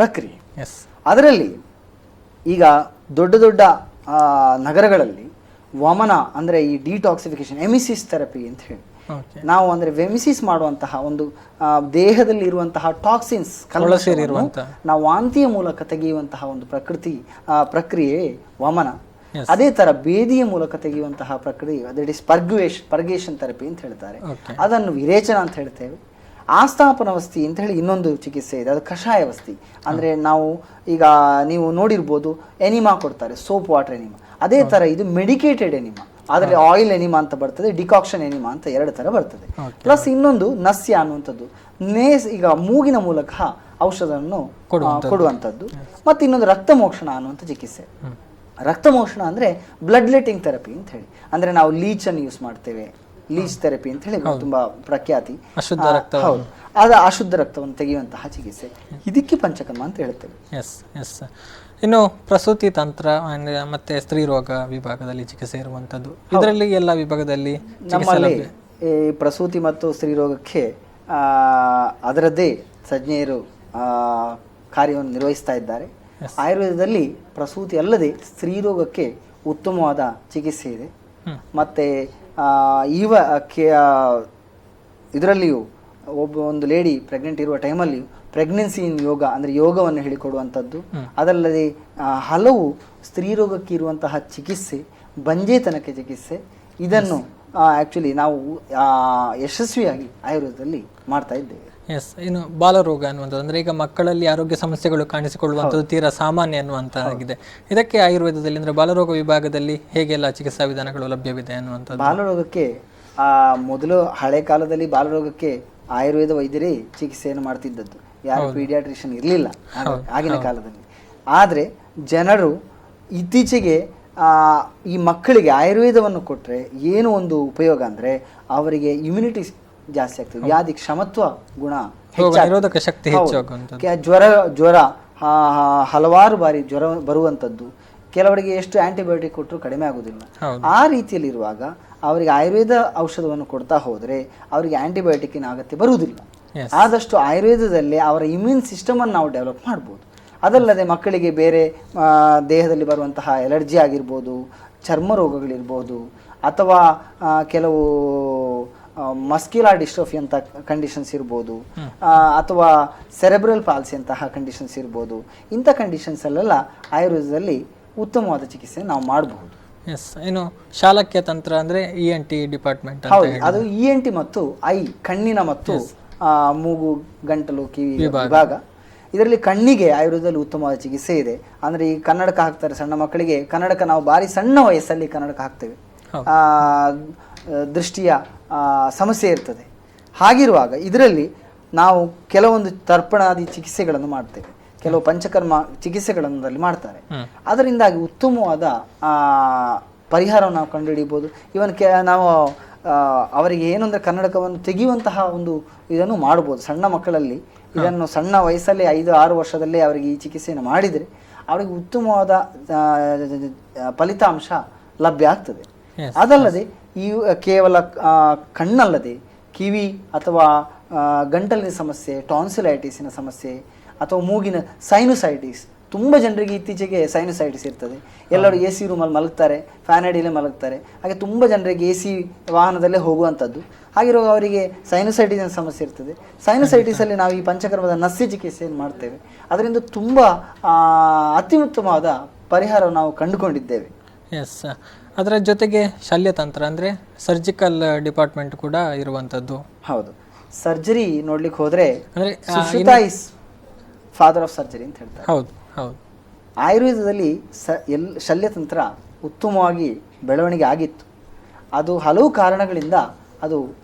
ಪ್ರಕ್ರಿಯೆ. ಅದರಲ್ಲಿ ಈಗ ದೊಡ್ಡ ದೊಡ್ಡ ನಗರಗಳಲ್ಲಿ ವಮನ ಅಂದರೆ ಈ ಡಿಟಾಕ್ಸಿಫಿಕೇಶನ್ ಎಮಿಸಿಸ್ ಥೆರಪಿ ಅಂತ ಹೇಳಿ ನಾವು ಅಂದರೆ ವೆಮಿಸಿಸ್ ಮಾಡುವಂತಹ ಒಂದು ದೇಹದಲ್ಲಿ ಇರುವಂತಹ ಟಾಕ್ಸಿನ್ಸ್ ನಾವು ವಾಂತಿಯ ಮೂಲಕ ತೆಗೆಯುವಂತಹ ಒಂದು ಪ್ರಕ್ರಿಯೆ ವಮನ. ಅದೇ ತರ ಬೇದಿಯ ಮೂಲಕ ತೆಗೆಯುವಂತಹ ಪ್ರಕ್ರಿಯೆ ದಟ್ ಇಸ್ ಪರ್ಗೇಷನ್ ಥೆರಪಿ ಅಂತ ಹೇಳ್ತಾರೆ. ಅದನ್ನು ವಿರೇಚನ ಅಂತ ಹೇಳ್ತೇವೆ. ಆಸ್ಥಾಪನ ವಸ್ತಿ ಅಂತ ಹೇಳಿ ಇನ್ನೊಂದು ಚಿಕಿತ್ಸೆ ಇದೆ, ಅದು ಕಷಾಯ ವಸ್ತಿ. ಅಂದರೆ ನಾವು ಈಗ ನೀವು ನೋಡಿರ್ಬೋದು, ಎನಿಮಾ ಕೊಡ್ತಾರೆ, ಸೋಪ್ ವಾಟರ್ ಎನಿಮಾ. ಅದೇ ಥರ ಇದು ಮೆಡಿಕೇಟೆಡ್ ಎನಿಮಾ, ಅದರಲ್ಲಿ ಆಯಿಲ್ ಎನಿಮಾ ಅಂತ ಬರ್ತದೆ, ಡಿಕಾಕ್ಷನ್ ಎನಿಮಾ ಅಂತ 2 ಥರ ಬರ್ತದೆ. ಪ್ಲಸ್ ಇನ್ನೊಂದು ನಸ್ಯ ಅನ್ನುವಂಥದ್ದು, ಈಗ ಮೂಗಿನ ಮೂಲಕ ಔಷಧವನ್ನು ಕೊಡುವಂಥದ್ದು. ಮತ್ತು ಇನ್ನೊಂದು ರಕ್ತಮೋಕ್ಷಣ ಅನ್ನುವಂಥ ಚಿಕಿತ್ಸೆ. ರಕ್ತಮೋಕ್ಷಣ ಅಂದರೆ ಬ್ಲಡ್ ಲೆಟಿಂಗ್ ಥೆರಪಿ ಅಂತ ಹೇಳಿ, ಅಂದರೆ ನಾವು ಲೀಚನ್ನು ಯೂಸ್ ಮಾಡ್ತೇವೆ, ಲೀಚ್ ಥೆರಪಿ ಅಂತ ಹೇಳಿ ತುಂಬಾ ಪ್ರಖ್ಯಾತಿ. ಹೌದು, ಅದು ಅಶುದ್ಧ ರಕ್ತವನ್ನು ತೆಗೆಯುವಂತಹ ಚಿಕಿತ್ಸೆ. ಇದಕ್ಕೆ ಪಂಚಕರ್ಮ ಅಂತ ಹೇಳ್ತೇವೆ. ಇನ್ನು ಪ್ರಸೂತಿ ತಂತ್ರ ಮತ್ತೆ ಸ್ತ್ರೀ ರೋಗ ವಿಭಾಗದಲ್ಲಿ ಚಿಕಿತ್ಸೆ ಇರುವಂಥದ್ದು, ಇದರಲ್ಲಿ ಎಲ್ಲ ವಿಭಾಗದಲ್ಲಿ ನಮ್ಮಲ್ಲಿ ಈ ಪ್ರಸೂತಿ ಮತ್ತು ಸ್ತ್ರೀ ರೋಗಕ್ಕೆ ಅದರದ್ದೇ ತಜ್ಞರು ಕಾರ್ಯವನ್ನು ನಿರ್ವಹಿಸ್ತಾ ಇದ್ದಾರೆ. ಆಯುರ್ವೇದದಲ್ಲಿ ಪ್ರಸೂತಿ ಅಲ್ಲದೆ ಸ್ತ್ರೀ ರೋಗಕ್ಕೆ ಉತ್ತಮವಾದ ಚಿಕಿತ್ಸೆ ಇದೆ. ಮತ್ತು ಇದರಲ್ಲಿಯೂ ಒಂದು ಲೇಡಿ ಪ್ರೆಗ್ನೆಂಟ್ ಇರುವ ಟೈಮಲ್ಲಿ ಪ್ರೆಗ್ನೆನ್ಸಿ ಇನ್ ಯೋಗ ಅಂದರೆ ಯೋಗವನ್ನು ಹೇಳಿಕೊಡುವಂಥದ್ದು. ಅದಲ್ಲದೆ ಹಲವು ಸ್ತ್ರೀ ರೋಗಕ್ಕೆ ಇರುವಂತಹ ಚಿಕಿತ್ಸೆ, ಬಂಜೇತನಕ್ಕೆ ಚಿಕಿತ್ಸೆ, ಇದನ್ನು ಆ್ಯಕ್ಚುಲಿ ನಾವು ಯಶಸ್ವಿಯಾಗಿ ಆಯುರ್ವೇದದಲ್ಲಿ ಮಾಡ್ತಾ ಇದ್ದೇವೆ. ಇನ್ನು ಬಾಲರೋಗ ಅನ್ನುವಂಥದ್ದು ಅಂದರೆ ಈಗ ಮಕ್ಕಳಲ್ಲಿ ಆರೋಗ್ಯ ಸಮಸ್ಯೆಗಳು ಕಾಣಿಸಿಕೊಳ್ಳುವಂಥದ್ದು ತೀರಾ ಸಾಮಾನ್ಯ ಅನ್ನುವಂತಾಗಿದೆ. ಇದಕ್ಕೆ ಆಯುರ್ವೇದದಲ್ಲಿ ಅಂದರೆ ಬಾಲರೋಗ ವಿಭಾಗದಲ್ಲಿ ಹೇಗೆಲ್ಲ ಚಿಕಿತ್ಸಾ ವಿಧಾನಗಳು ಲಭ್ಯವಿದೆ ಅನ್ನುವಂಥದ್ದು? ಬಾಲರೋಗಕ್ಕೆ ಮೊದಲು ಹಳೆ ಕಾಲದಲ್ಲಿ ಬಾಲರೋಗಕ್ಕೆ ಆಯುರ್ವೇದ ವೈದ್ಯರೇ ಚಿಕಿತ್ಸೆಯನ್ನು ಮಾಡ್ತಿದ್ದದ್ದು, ಯಾರು ಪೀಡಿಯಾಟ್ರಿಷಿಯನ್ ಇರಲಿಲ್ಲ ಆಗಿನ ಕಾಲದಲ್ಲಿ. ಆದರೆ ಜನರು ಇತ್ತೀಚೆಗೆ ಈ ಮಕ್ಕಳಿಗೆ ಆಯುರ್ವೇದವನ್ನು ಕೊಟ್ಟರೆ ಏನು ಒಂದು ಉಪಯೋಗ ಅಂದರೆ ಅವರಿಗೆ ಇಮ್ಯುನಿಟಿ ಜಾಸ್ತಿ ಆಗ್ತದೆ, ವ್ಯಾಧಿ ಕ್ಷಮತ್ವ ಗುಣ, ನಿರೋಧಕ ಶಕ್ತಿ ಹೆಚ್ಚಾಗುವಂಥದ್ದು. ಜ್ವರ ಹಲವಾರು ಬಾರಿ ಜ್ವರ ಬರುವಂಥದ್ದು, ಕೆಲವರಿಗೆ ಎಷ್ಟು ಆಂಟಿಬಯೋಟಿಕ್ ಕೊಟ್ಟರು ಕಡಿಮೆ ಆಗುವುದಿಲ್ಲ. ಆ ರೀತಿಯಲ್ಲಿರುವಾಗ ಅವರಿಗೆ ಆಯುರ್ವೇದ ಔಷಧವನ್ನು ಕೊಡ್ತಾ ಹೋದರೆ ಅವರಿಗೆ ಆಂಟಿಬಯೋಟಿಕ್ಕಿನ ಅಗತ್ಯ ಬರುವುದಿಲ್ಲ. ಆದಷ್ಟು ಆಯುರ್ವೇದದಲ್ಲೇ ಅವರ ಇಮ್ಯೂನ್ ಸಿಸ್ಟಮನ್ನು ನಾವು ಡೆವಲಪ್ ಮಾಡ್ಬೋದು. ಅದಲ್ಲದೆ ಮಕ್ಕಳಿಗೆ ಬೇರೆ ದೇಹದಲ್ಲಿ ಬರುವಂತಹ ಎಲರ್ಜಿ ಆಗಿರ್ಬೋದು, ಚರ್ಮ ರೋಗಗಳಿರ್ಬೋದು, ಅಥವಾ ಕೆಲವು ಮಸ್ಕ್ಯುಲರ್ ಡಿಸ್ಟ್ರೋಫಿ ಅಂತ ಕಂಡೀಷನ್ಸ್ ಇರ್ಬೋದು, ಅಥವಾ ಸೆರೆಬ್ರಲ್ ಪಾಲ್ಸಿ ಅಂತಹ ಕಂಡೀಷನ್ಸ್ ಇರ್ಬೋದು. ಇಂಥ ಕಂಡೀಷನ್ಸಲ್ಲೆಲ್ಲ ಆಯುರ್ವೇದದಲ್ಲಿ ಉತ್ತಮವಾದ ಚಿಕಿತ್ಸೆ ನಾವು ಮಾಡಬಹುದು. ಇನ್ನು ಶಾಲಕ್ಯ ತಂತ್ರ ಅಂದರೆ ENT ಡಿಪಾರ್ಟ್ಮೆಂಟ್. ಹೌದು, ಅದು ENT ಮತ್ತು ಕಣ್ಣಿನ ಮತ್ತು ಮೂಗು, ಗಂಟಲು, ಕಿವಿ ವಿಭಾಗ. ಇದರಲ್ಲಿ ಕಣ್ಣಿಗೆ ಆಯುರ್ವೇದದಲ್ಲಿ ಉತ್ತಮವಾದ ಚಿಕಿತ್ಸೆ ಇದೆ. ಅಂದರೆ ಈ ಕನ್ನಡಕ ಹಾಕ್ತಾರೆ ಸಣ್ಣ ಮಕ್ಕಳಿಗೆ. ಕನ್ನಡಕ ನಾವು ಭಾರಿ ಸಣ್ಣ ವಯಸ್ಸಲ್ಲಿ ಕನ್ನಡಕ ಹಾಕ್ತೇವೆ, ದೃಷ್ಟಿಯ ಸಮಸ್ಯೆ ಇರ್ತದೆ. ಹಾಗಿರುವಾಗ ಇದರಲ್ಲಿ ನಾವು ಕೆಲವೊಂದು ತರ್ಪಣಾದಿ ಚಿಕಿತ್ಸೆಗಳನ್ನು ಮಾಡ್ತೇವೆ, ಕೆಲವು ಪಂಚಕರ್ಮ ಚಿಕಿತ್ಸೆಗಳನ್ನು ಮಾಡ್ತಾರೆ. ಅದರಿಂದಾಗಿ ಉತ್ತಮವಾದ ಪರಿಹಾರವನ್ನು ನಾವು ಕಂಡುಹಿಡಿಯಬಹುದು. ಇವನ್ ನಾವು ಅವರಿಗೆ ಏನು ಅಂದರೆ ಕನ್ನಡಕವನ್ನು ತೆಗೆಯುವಂತಹ ಒಂದು ಇದನ್ನು ಮಾಡ್ಬೋದು. ಸಣ್ಣ ಮಕ್ಕಳಲ್ಲಿ ಇದನ್ನು ಸಣ್ಣ ವಯಸ್ಸಲ್ಲಿ 5-6 ವರ್ಷದಲ್ಲೇ ಅವರಿಗೆ ಈ ಚಿಕಿತ್ಸೆಯನ್ನು ಮಾಡಿದರೆ ಅವರಿಗೆ ಉತ್ತಮವಾದ ಫಲಿತಾಂಶ ಲಭ್ಯ ಆಗ್ತದೆ. ಅದಲ್ಲದೆ ಈ ಕೇವಲ ಕಣ್ಣಲ್ಲದೆ ಕಿವಿ ಅಥವಾ ಗಂಟಲಿನ ಸಮಸ್ಯೆ, ಟಾನ್ಸಿಲೈಟಿಸಿನ ಸಮಸ್ಯೆ, ಅಥವಾ ಮೂಗಿನ ಸೈನುಸೈಟಿಸ್, ತುಂಬ ಜನರಿಗೆ ಇತ್ತೀಚೆಗೆ ಸೈನಸೈಟಿಸ್ ಇರ್ತದೆ. ಎಲ್ಲರೂ ಎ ಸಿ ರೂಮಲ್ಲಿ ಮಲಗ್ತಾರೆ, ಫ್ಯಾನ್ ಅಡಿಯಲ್ಲೇ ಮಲಗ್ತಾರೆ. ಹಾಗೆ ತುಂಬ ಜನರಿಗೆ ಎ ಸಿ ವಾಹನದಲ್ಲೇ ಹೋಗುವಂಥದ್ದು. ಹಾಗಿರುವಾಗ ಅವರಿಗೆ ಸೈನಸೈಟಿಸ್ ಸಮಸ್ಯೆ ಇರ್ತದೆ. ಸೈನಸೈಟಿಸಲ್ಲಿ ನಾವು ಈ ಪಂಚಕರ್ಮದ ನಸ್ಯ ಚಿಕಿತ್ಸೆಯನ್ನು ಮಾಡ್ತೇವೆ. ಅದರಿಂದ ತುಂಬ ಅತ್ಯುತ್ತಮವಾದ ಪರಿಹಾರವನ್ನು ನಾವು ಕಂಡುಕೊಂಡಿದ್ದೇವೆ. ಎಸ್, ಅದರ ಜೊತೆಗೆ ಶಲ್ಯತಂತ್ರ ಅಂದರೆ ಸರ್ಜಿಕಲ್ ಡಿಪಾರ್ಟ್ಮೆಂಟ್ ಕೂಡ ಇರುವಂಥದ್ದು. ಹೌದು, ಸರ್ಜರಿ ನೋಡ್ಲಿಕ್ಕೆ ಹೋದರೆ ಅಂದರೆ Sushruta is father of surgery ಅಂತ ಹೇಳ್ತಾರೆ. ಹೌದು ಹೌದು. ಆಯುರ್ವೇದದಲ್ಲಿ ಶಲ್ಯತಂತ್ರ ಉತ್ತಮವಾಗಿ ಬೆಳವಣಿಗೆ ಆಗಿತ್ತು. ಅದು ಹಲವು ಕಾರಣಗಳಿಂದ ಅದು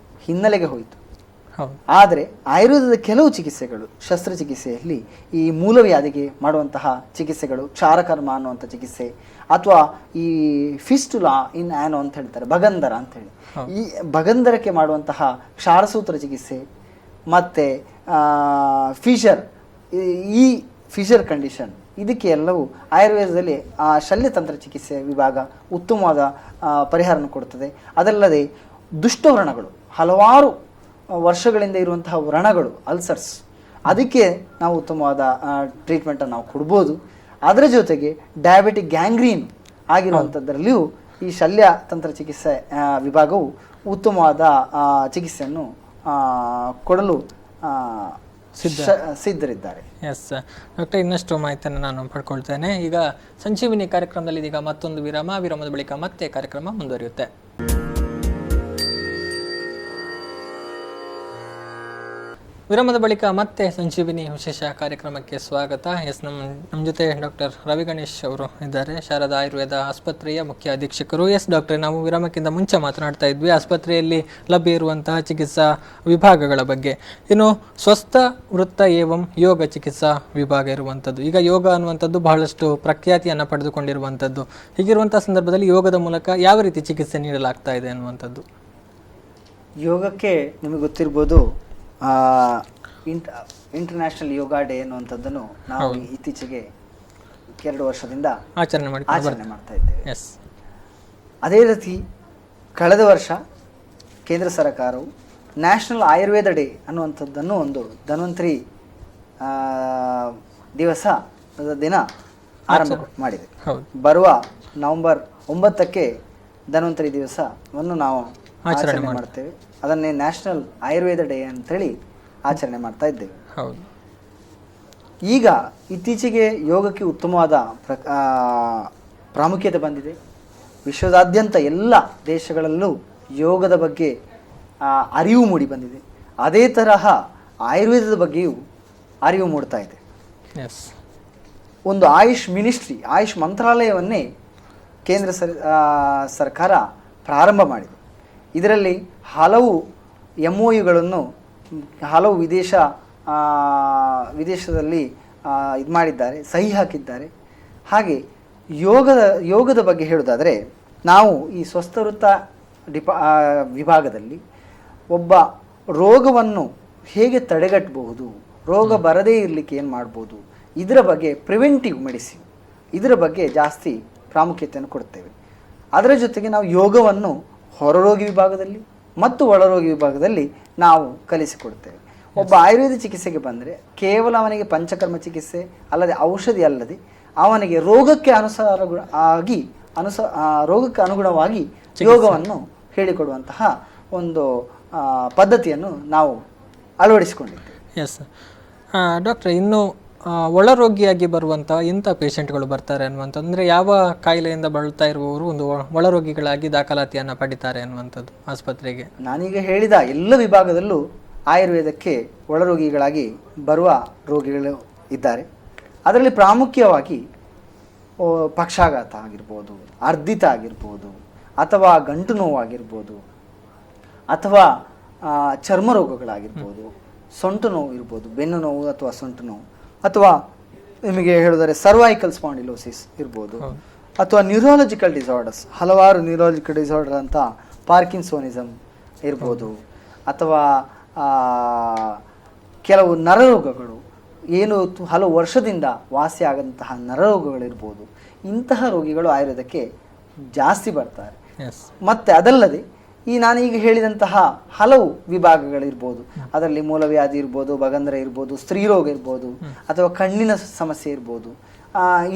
ಹಿನ್ನೆಲೆಗೆ ಹೋಯಿತು. ಆದರೆ ಆಯುರ್ವೇದದ ಕೆಲವು ಚಿಕಿತ್ಸೆಗಳು, ಶಸ್ತ್ರಚಿಕಿತ್ಸೆಯಲ್ಲಿ ಈ ಮೂಲವ್ಯಾಧಿಗೆ ಮಾಡುವಂತಹ ಚಿಕಿತ್ಸೆಗಳು, ಕ್ಷಾರಕರ್ಮ ಅನ್ನುವಂಥ ಚಿಕಿತ್ಸೆ, ಅಥವಾ ಈ ಫಿಸ್ಟುಲಾ ಇನ್ ಆ್ಯನೋ ಅಂತ ಹೇಳ್ತಾರೆ, ಭಗಂಧರ ಅಂತ ಹೇಳಿ, ಈ ಭಗಂಧರಕ್ಕೆ ಮಾಡುವಂತಹ ಕ್ಷಾರಸೂತ್ರ ಚಿಕಿತ್ಸೆ, ಮತ್ತು ಫಿಷರ್, ಈ ಫಿಷರ್ ಕಂಡೀಷನ್, ಇದಕ್ಕೆ ಎಲ್ಲವೂ ಆಯುರ್ವೇದದಲ್ಲಿ ಆ ಶಲ್ಯತಂತ್ರ ಚಿಕಿತ್ಸೆ ವಿಭಾಗ ಉತ್ತಮವಾದ ಪರಿಹಾರನ ಕೊಡುತ್ತದೆ. ಅದಲ್ಲದೆ ದುಷ್ಟವ್ರಣಗಳು, ಹಲವಾರು ವರ್ಷಗಳಿಂದ ಇರುವಂತಹ ವ್ರಣಗಳು, ಅಲ್ಸರ್ಸ್, ಅದಕ್ಕೆ ನಾವು ಉತ್ತಮವಾದ ಟ್ರೀಟ್ಮೆಂಟನ್ನು ನಾವು ಕೊಡ್ಬೋದು. ಅದರ ಜೊತೆಗೆ ಡಯಾಬಿಟಿಕ್ ಗ್ಯಾಂಗ್ರೀನ್ ಆಗಿರುವಂಥದ್ದರಲ್ಲಿಯೂ ಈ ಶಲ್ಯತಂತ್ರ ಚಿಕಿತ್ಸೆ ವಿಭಾಗವು ಉತ್ತಮವಾದ ಚಿಕಿತ್ಸೆಯನ್ನು ಕೊಡಲು ಸಿದ್ಧರಿದ್ದಾರೆ. ಎಸ್ ಡಾಕ್ಟರ್, ಇನ್ನಷ್ಟು ಮಾಹಿತಿಯನ್ನು ನಾನು ಪಡ್ಕೊಳ್ತೇನೆ. ಈಗ ಸಂಜೀವಿನಿ ಕಾರ್ಯಕ್ರಮದಲ್ಲಿ ಇದೀಗ ಮತ್ತೊಂದು ವಿರಾಮದ ಬಳಿಕ ಮತ್ತೆ ಕಾರ್ಯಕ್ರಮ ಮುಂದುವರಿಯುತ್ತೆ. ವಿರಾಮದ ಬಳಿಕ ಮತ್ತೆ ಸಂಜೀವಿನಿ ವಿಶೇಷ ಕಾರ್ಯಕ್ರಮಕ್ಕೆ ಸ್ವಾಗತ. ನಮ್ಮ ಜೊತೆ ಡಾಕ್ಟರ್ ರವಿ ಗಣೇಶ್ ಅವರು ಇದ್ದಾರೆ, ಶಾರದಾ ಆಯುರ್ವೇದ ಆಸ್ಪತ್ರೆಯ ಮುಖ್ಯ ಅಧೀಕ್ಷಕರು. ಡಾಕ್ಟ್ರೆ, ನಾವು ವಿರಾಮಕ್ಕಿಂತ ಮುಂಚೆ ಮಾತನಾಡ್ತಾ ಇದ್ವಿ ಆಸ್ಪತ್ರೆಯಲ್ಲಿ ಲಭ್ಯ ಇರುವಂತಹ ಚಿಕಿತ್ಸಾ ವಿಭಾಗಗಳ ಬಗ್ಗೆ. ಇನ್ನು ಸ್ವಸ್ಥ ವೃತ್ತ ಏವಂ ಯೋಗ ಚಿಕಿತ್ಸಾ ವಿಭಾಗ ಇರುವಂಥದ್ದು. ಈಗ ಯೋಗ ಅನ್ನುವಂಥದ್ದು ಬಹಳಷ್ಟು ಪ್ರಖ್ಯಾತಿಯನ್ನು ಪಡೆದುಕೊಂಡಿರುವಂಥದ್ದು. ಹೀಗಿರುವಂತಹ ಸಂದರ್ಭದಲ್ಲಿ ಯೋಗದ ಮೂಲಕ ಯಾವ ರೀತಿ ಚಿಕಿತ್ಸೆ ನೀಡಲಾಗ್ತಾ ಇದೆ ಅನ್ನುವಂಥದ್ದು? ಯೋಗಕ್ಕೆ ನಿಮಗೆ ಗೊತ್ತಿರ್ಬೋದು, ಇಂಟರ್ನ್ಯಾಷನಲ್ ಯೋಗ ಡೇ ಅನ್ನುವಂಥದ್ದನ್ನು ನಾವು ಇತ್ತೀಚೆಗೆ 2 ವರ್ಷದಿಂದ ಆಚರಣೆ ಮಾಡ್ತಾ ಇದ್ದೇವೆ. ಅದೇ ರೀತಿ ಕಳೆದ ವರ್ಷ ಕೇಂದ್ರ ಸರ್ಕಾರವು ನ್ಯಾಷನಲ್ ಆಯುರ್ವೇದ ಡೇ ಅನ್ನುವಂಥದ್ದನ್ನು ಒಂದು ಧನ್ವಂತರಿ ದಿನ ಆರಂಭ ಮಾಡಿದೆ. ಬರುವ ನವೆಂಬರ್ 9ಕ್ಕೆ ಧನ್ವಂತರಿ ದಿವಸವನ್ನು ನಾವು ಆಚರಣೆ ಮಾಡ್ತೇವೆ. ಅದನ್ನೇ ನ್ಯಾಷನಲ್ ಆಯುರ್ವೇದ ಡೇ ಅಂತೇಳಿ ಆಚರಣೆ ಮಾಡ್ತಾ ಇದ್ದೇವೆ. ಈಗ ಇತ್ತೀಚೆಗೆ ಯೋಗಕ್ಕೆ ಉತ್ತಮವಾದ ಪ್ರಾಮುಖ್ಯತೆ ಬಂದಿದೆ. ವಿಶ್ವದಾದ್ಯಂತ ಎಲ್ಲ ದೇಶಗಳಲ್ಲೂ ಯೋಗದ ಬಗ್ಗೆ ಅರಿವು ಮೂಡಿ ಬಂದಿದೆ. ಅದೇ ತರಹ ಆಯುರ್ವೇದದ ಬಗ್ಗೆಯೂ ಅರಿವು ಮೂಡ್ತಾ ಇದೆ. ಒಂದು ಆಯುಷ್ ಮಿನಿಸ್ಟ್ರಿ, ಆಯುಷ್ ಮಂತ್ರಾಲಯವನ್ನೇ ಕೇಂದ್ರ ಸರ್ಕಾರ ಪ್ರಾರಂಭ ಮಾಡಿದೆ. ಇದರಲ್ಲಿ ಹಲವು MOUಗಳನ್ನು ಹಲವು ವಿದೇಶದಲ್ಲಿ ಇದು ಮಾಡಿದ್ದಾರೆ, ಸಹಿ ಹಾಕಿದ್ದಾರೆ. ಹಾಗೆ ಯೋಗದ ಬಗ್ಗೆ ಹೇಳೋದಾದರೆ, ನಾವು ಈ ಸ್ವಸ್ಥವೃತ್ತ ವಿಭಾಗದಲ್ಲಿ ಒಬ್ಬ ರೋಗವನ್ನು ಹೇಗೆ ತಡೆಗಟ್ಟಬಹುದು, ರೋಗ ಬರದೇ ಇರಲಿಕ್ಕೆ ಏನು ಮಾಡ್ಬೋದು, ಇದರ ಬಗ್ಗೆ ಪ್ರಿವೆಂಟಿವ್ ಮೆಡಿಸಿನ್, ಇದರ ಬಗ್ಗೆ ಜಾಸ್ತಿ ಪ್ರಾಮುಖ್ಯತೆಯನ್ನು ಕೊಡ್ತೇವೆ. ಅದರ ಜೊತೆಗೆ ನಾವು ಯೋಗವನ್ನು ಹೊರರೋಗಿ ವಿಭಾಗದಲ್ಲಿ ಮತ್ತು ಒಳರೋಗಿ ವಿಭಾಗದಲ್ಲಿ ನಾವು ಕಲಿಸಿಕೊಡ್ತೇವೆ. ಒಬ್ಬ ಆಯುರ್ವೇದ ಚಿಕಿತ್ಸೆಗೆ ಬಂದರೆ ಕೇವಲ ಅವನಿಗೆ ಪಂಚಕರ್ಮ ಚಿಕಿತ್ಸೆ ಅಲ್ಲದೆ ಔಷಧಿ ಅಲ್ಲದೆ ಅವನಿಗೆ ರೋಗಕ್ಕೆ ಅನುಗುಣವಾಗಿ ಯೋಗವನ್ನು ಹೇಳಿಕೊಡುವಂತಹ ಒಂದು ಪದ್ಧತಿಯನ್ನು ನಾವು ಅಳವಡಿಸಿಕೊಂಡಿದ್ದೇವೆ. ಎಸ್ ಡಾಕ್ಟ್ರೆ, ಇನ್ನು ಒಳರೋಗಿಯಾಗಿ ಬರುವಂಥ ಇಂಥ ಪೇಷಂಟ್ಗಳು ಬರ್ತಾರೆ ಅನ್ನುವಂಥದ್ದು, ಅಂದರೆ ಯಾವ ಕಾಯಿಲೆಯಿಂದ ಬಳಲ್ತಾ ಇರುವವರು ಒಂದು ಒಳರೋಗಿಗಳಾಗಿ ದಾಖಲಾತಿಯನ್ನು ಪಡಿತಾರೆ ಅನ್ನುವಂಥದ್ದು ಆಸ್ಪತ್ರೆಗೆ? ನಾನೀಗ ಹೇಳಿದ ಎಲ್ಲ ವಿಭಾಗದಲ್ಲೂ ಆಯುರ್ವೇದಕ್ಕೆ ಒಳರೋಗಿಗಳಾಗಿ ಬರುವ ರೋಗಿಗಳು ಇದ್ದಾರೆ. ಅದರಲ್ಲಿ ಪ್ರಾಮುಖ್ಯವಾಗಿ ಪಕ್ಷಾಘಾತ ಆಗಿರ್ಬೋದು, ಅರ್ಧಿತ ಆಗಿರ್ಬೋದು, ಅಥವಾ ಗಂಟು ನೋವಾಗಿರ್ಬೋದು, ಅಥವಾ ಚರ್ಮ ರೋಗಗಳಾಗಿರ್ಬೋದು, ಸೊಂಟು ನೋವು ಇರ್ಬೋದು, ಬೆನ್ನು ನೋವು ಅಥವಾ ಸೊಂಟು ನೋವು, ಅಥವಾ ನಿಮಗೆ ಹೇಳಿದರೆ ಸರ್ವೈಕಲ್ ಸ್ಪಾಂಡಿಲೋಸಿಸ್ ಇರ್ಬೋದು, ಅಥವಾ ನ್ಯೂರಾಲಜಿಕಲ್ ಡಿಸಾರ್ಡರ್ಸ್, ಹಲವಾರು ನ್ಯೂರಾಲಜಿಕಲ್ ಡಿಸಾರ್ಡರ್ ಅಂತ ಪಾರ್ಕಿನ್ಸೋನಿಸಮ್ ಇರ್ಬೋದು, ಅಥವಾ ಕೆಲವು ನರರೋಗಗಳು ಏನು ಹಲವು ವರ್ಷದಿಂದ ವಾಸಿಯಾಗಂತಹ ನರರೋಗಗಳಿರ್ಬೋದು. ಇಂತಹ ರೋಗಿಗಳು ಆಯುರ್ವೇದಕ್ಕೆ ಜಾಸ್ತಿ ಬರ್ತಾರೆ. ಮತ್ತು ಅದಲ್ಲದೆ ಈ ನಾನೀಗ ಹೇಳಿದಂತಹ ಹಲವು ವಿಭಾಗಗಳಿರ್ಬೋದು, ಅದರಲ್ಲಿ ಮೂಲವ್ಯಾಧಿ ಇರ್ಬೋದು, ಭಗಂದ್ರ ಇರ್ಬೋದು, ಸ್ತ್ರೀರೋಗ ಇರ್ಬೋದು, ಅಥವಾ ಕಣ್ಣಿನ ಸಮಸ್ಯೆ ಇರ್ಬೋದು.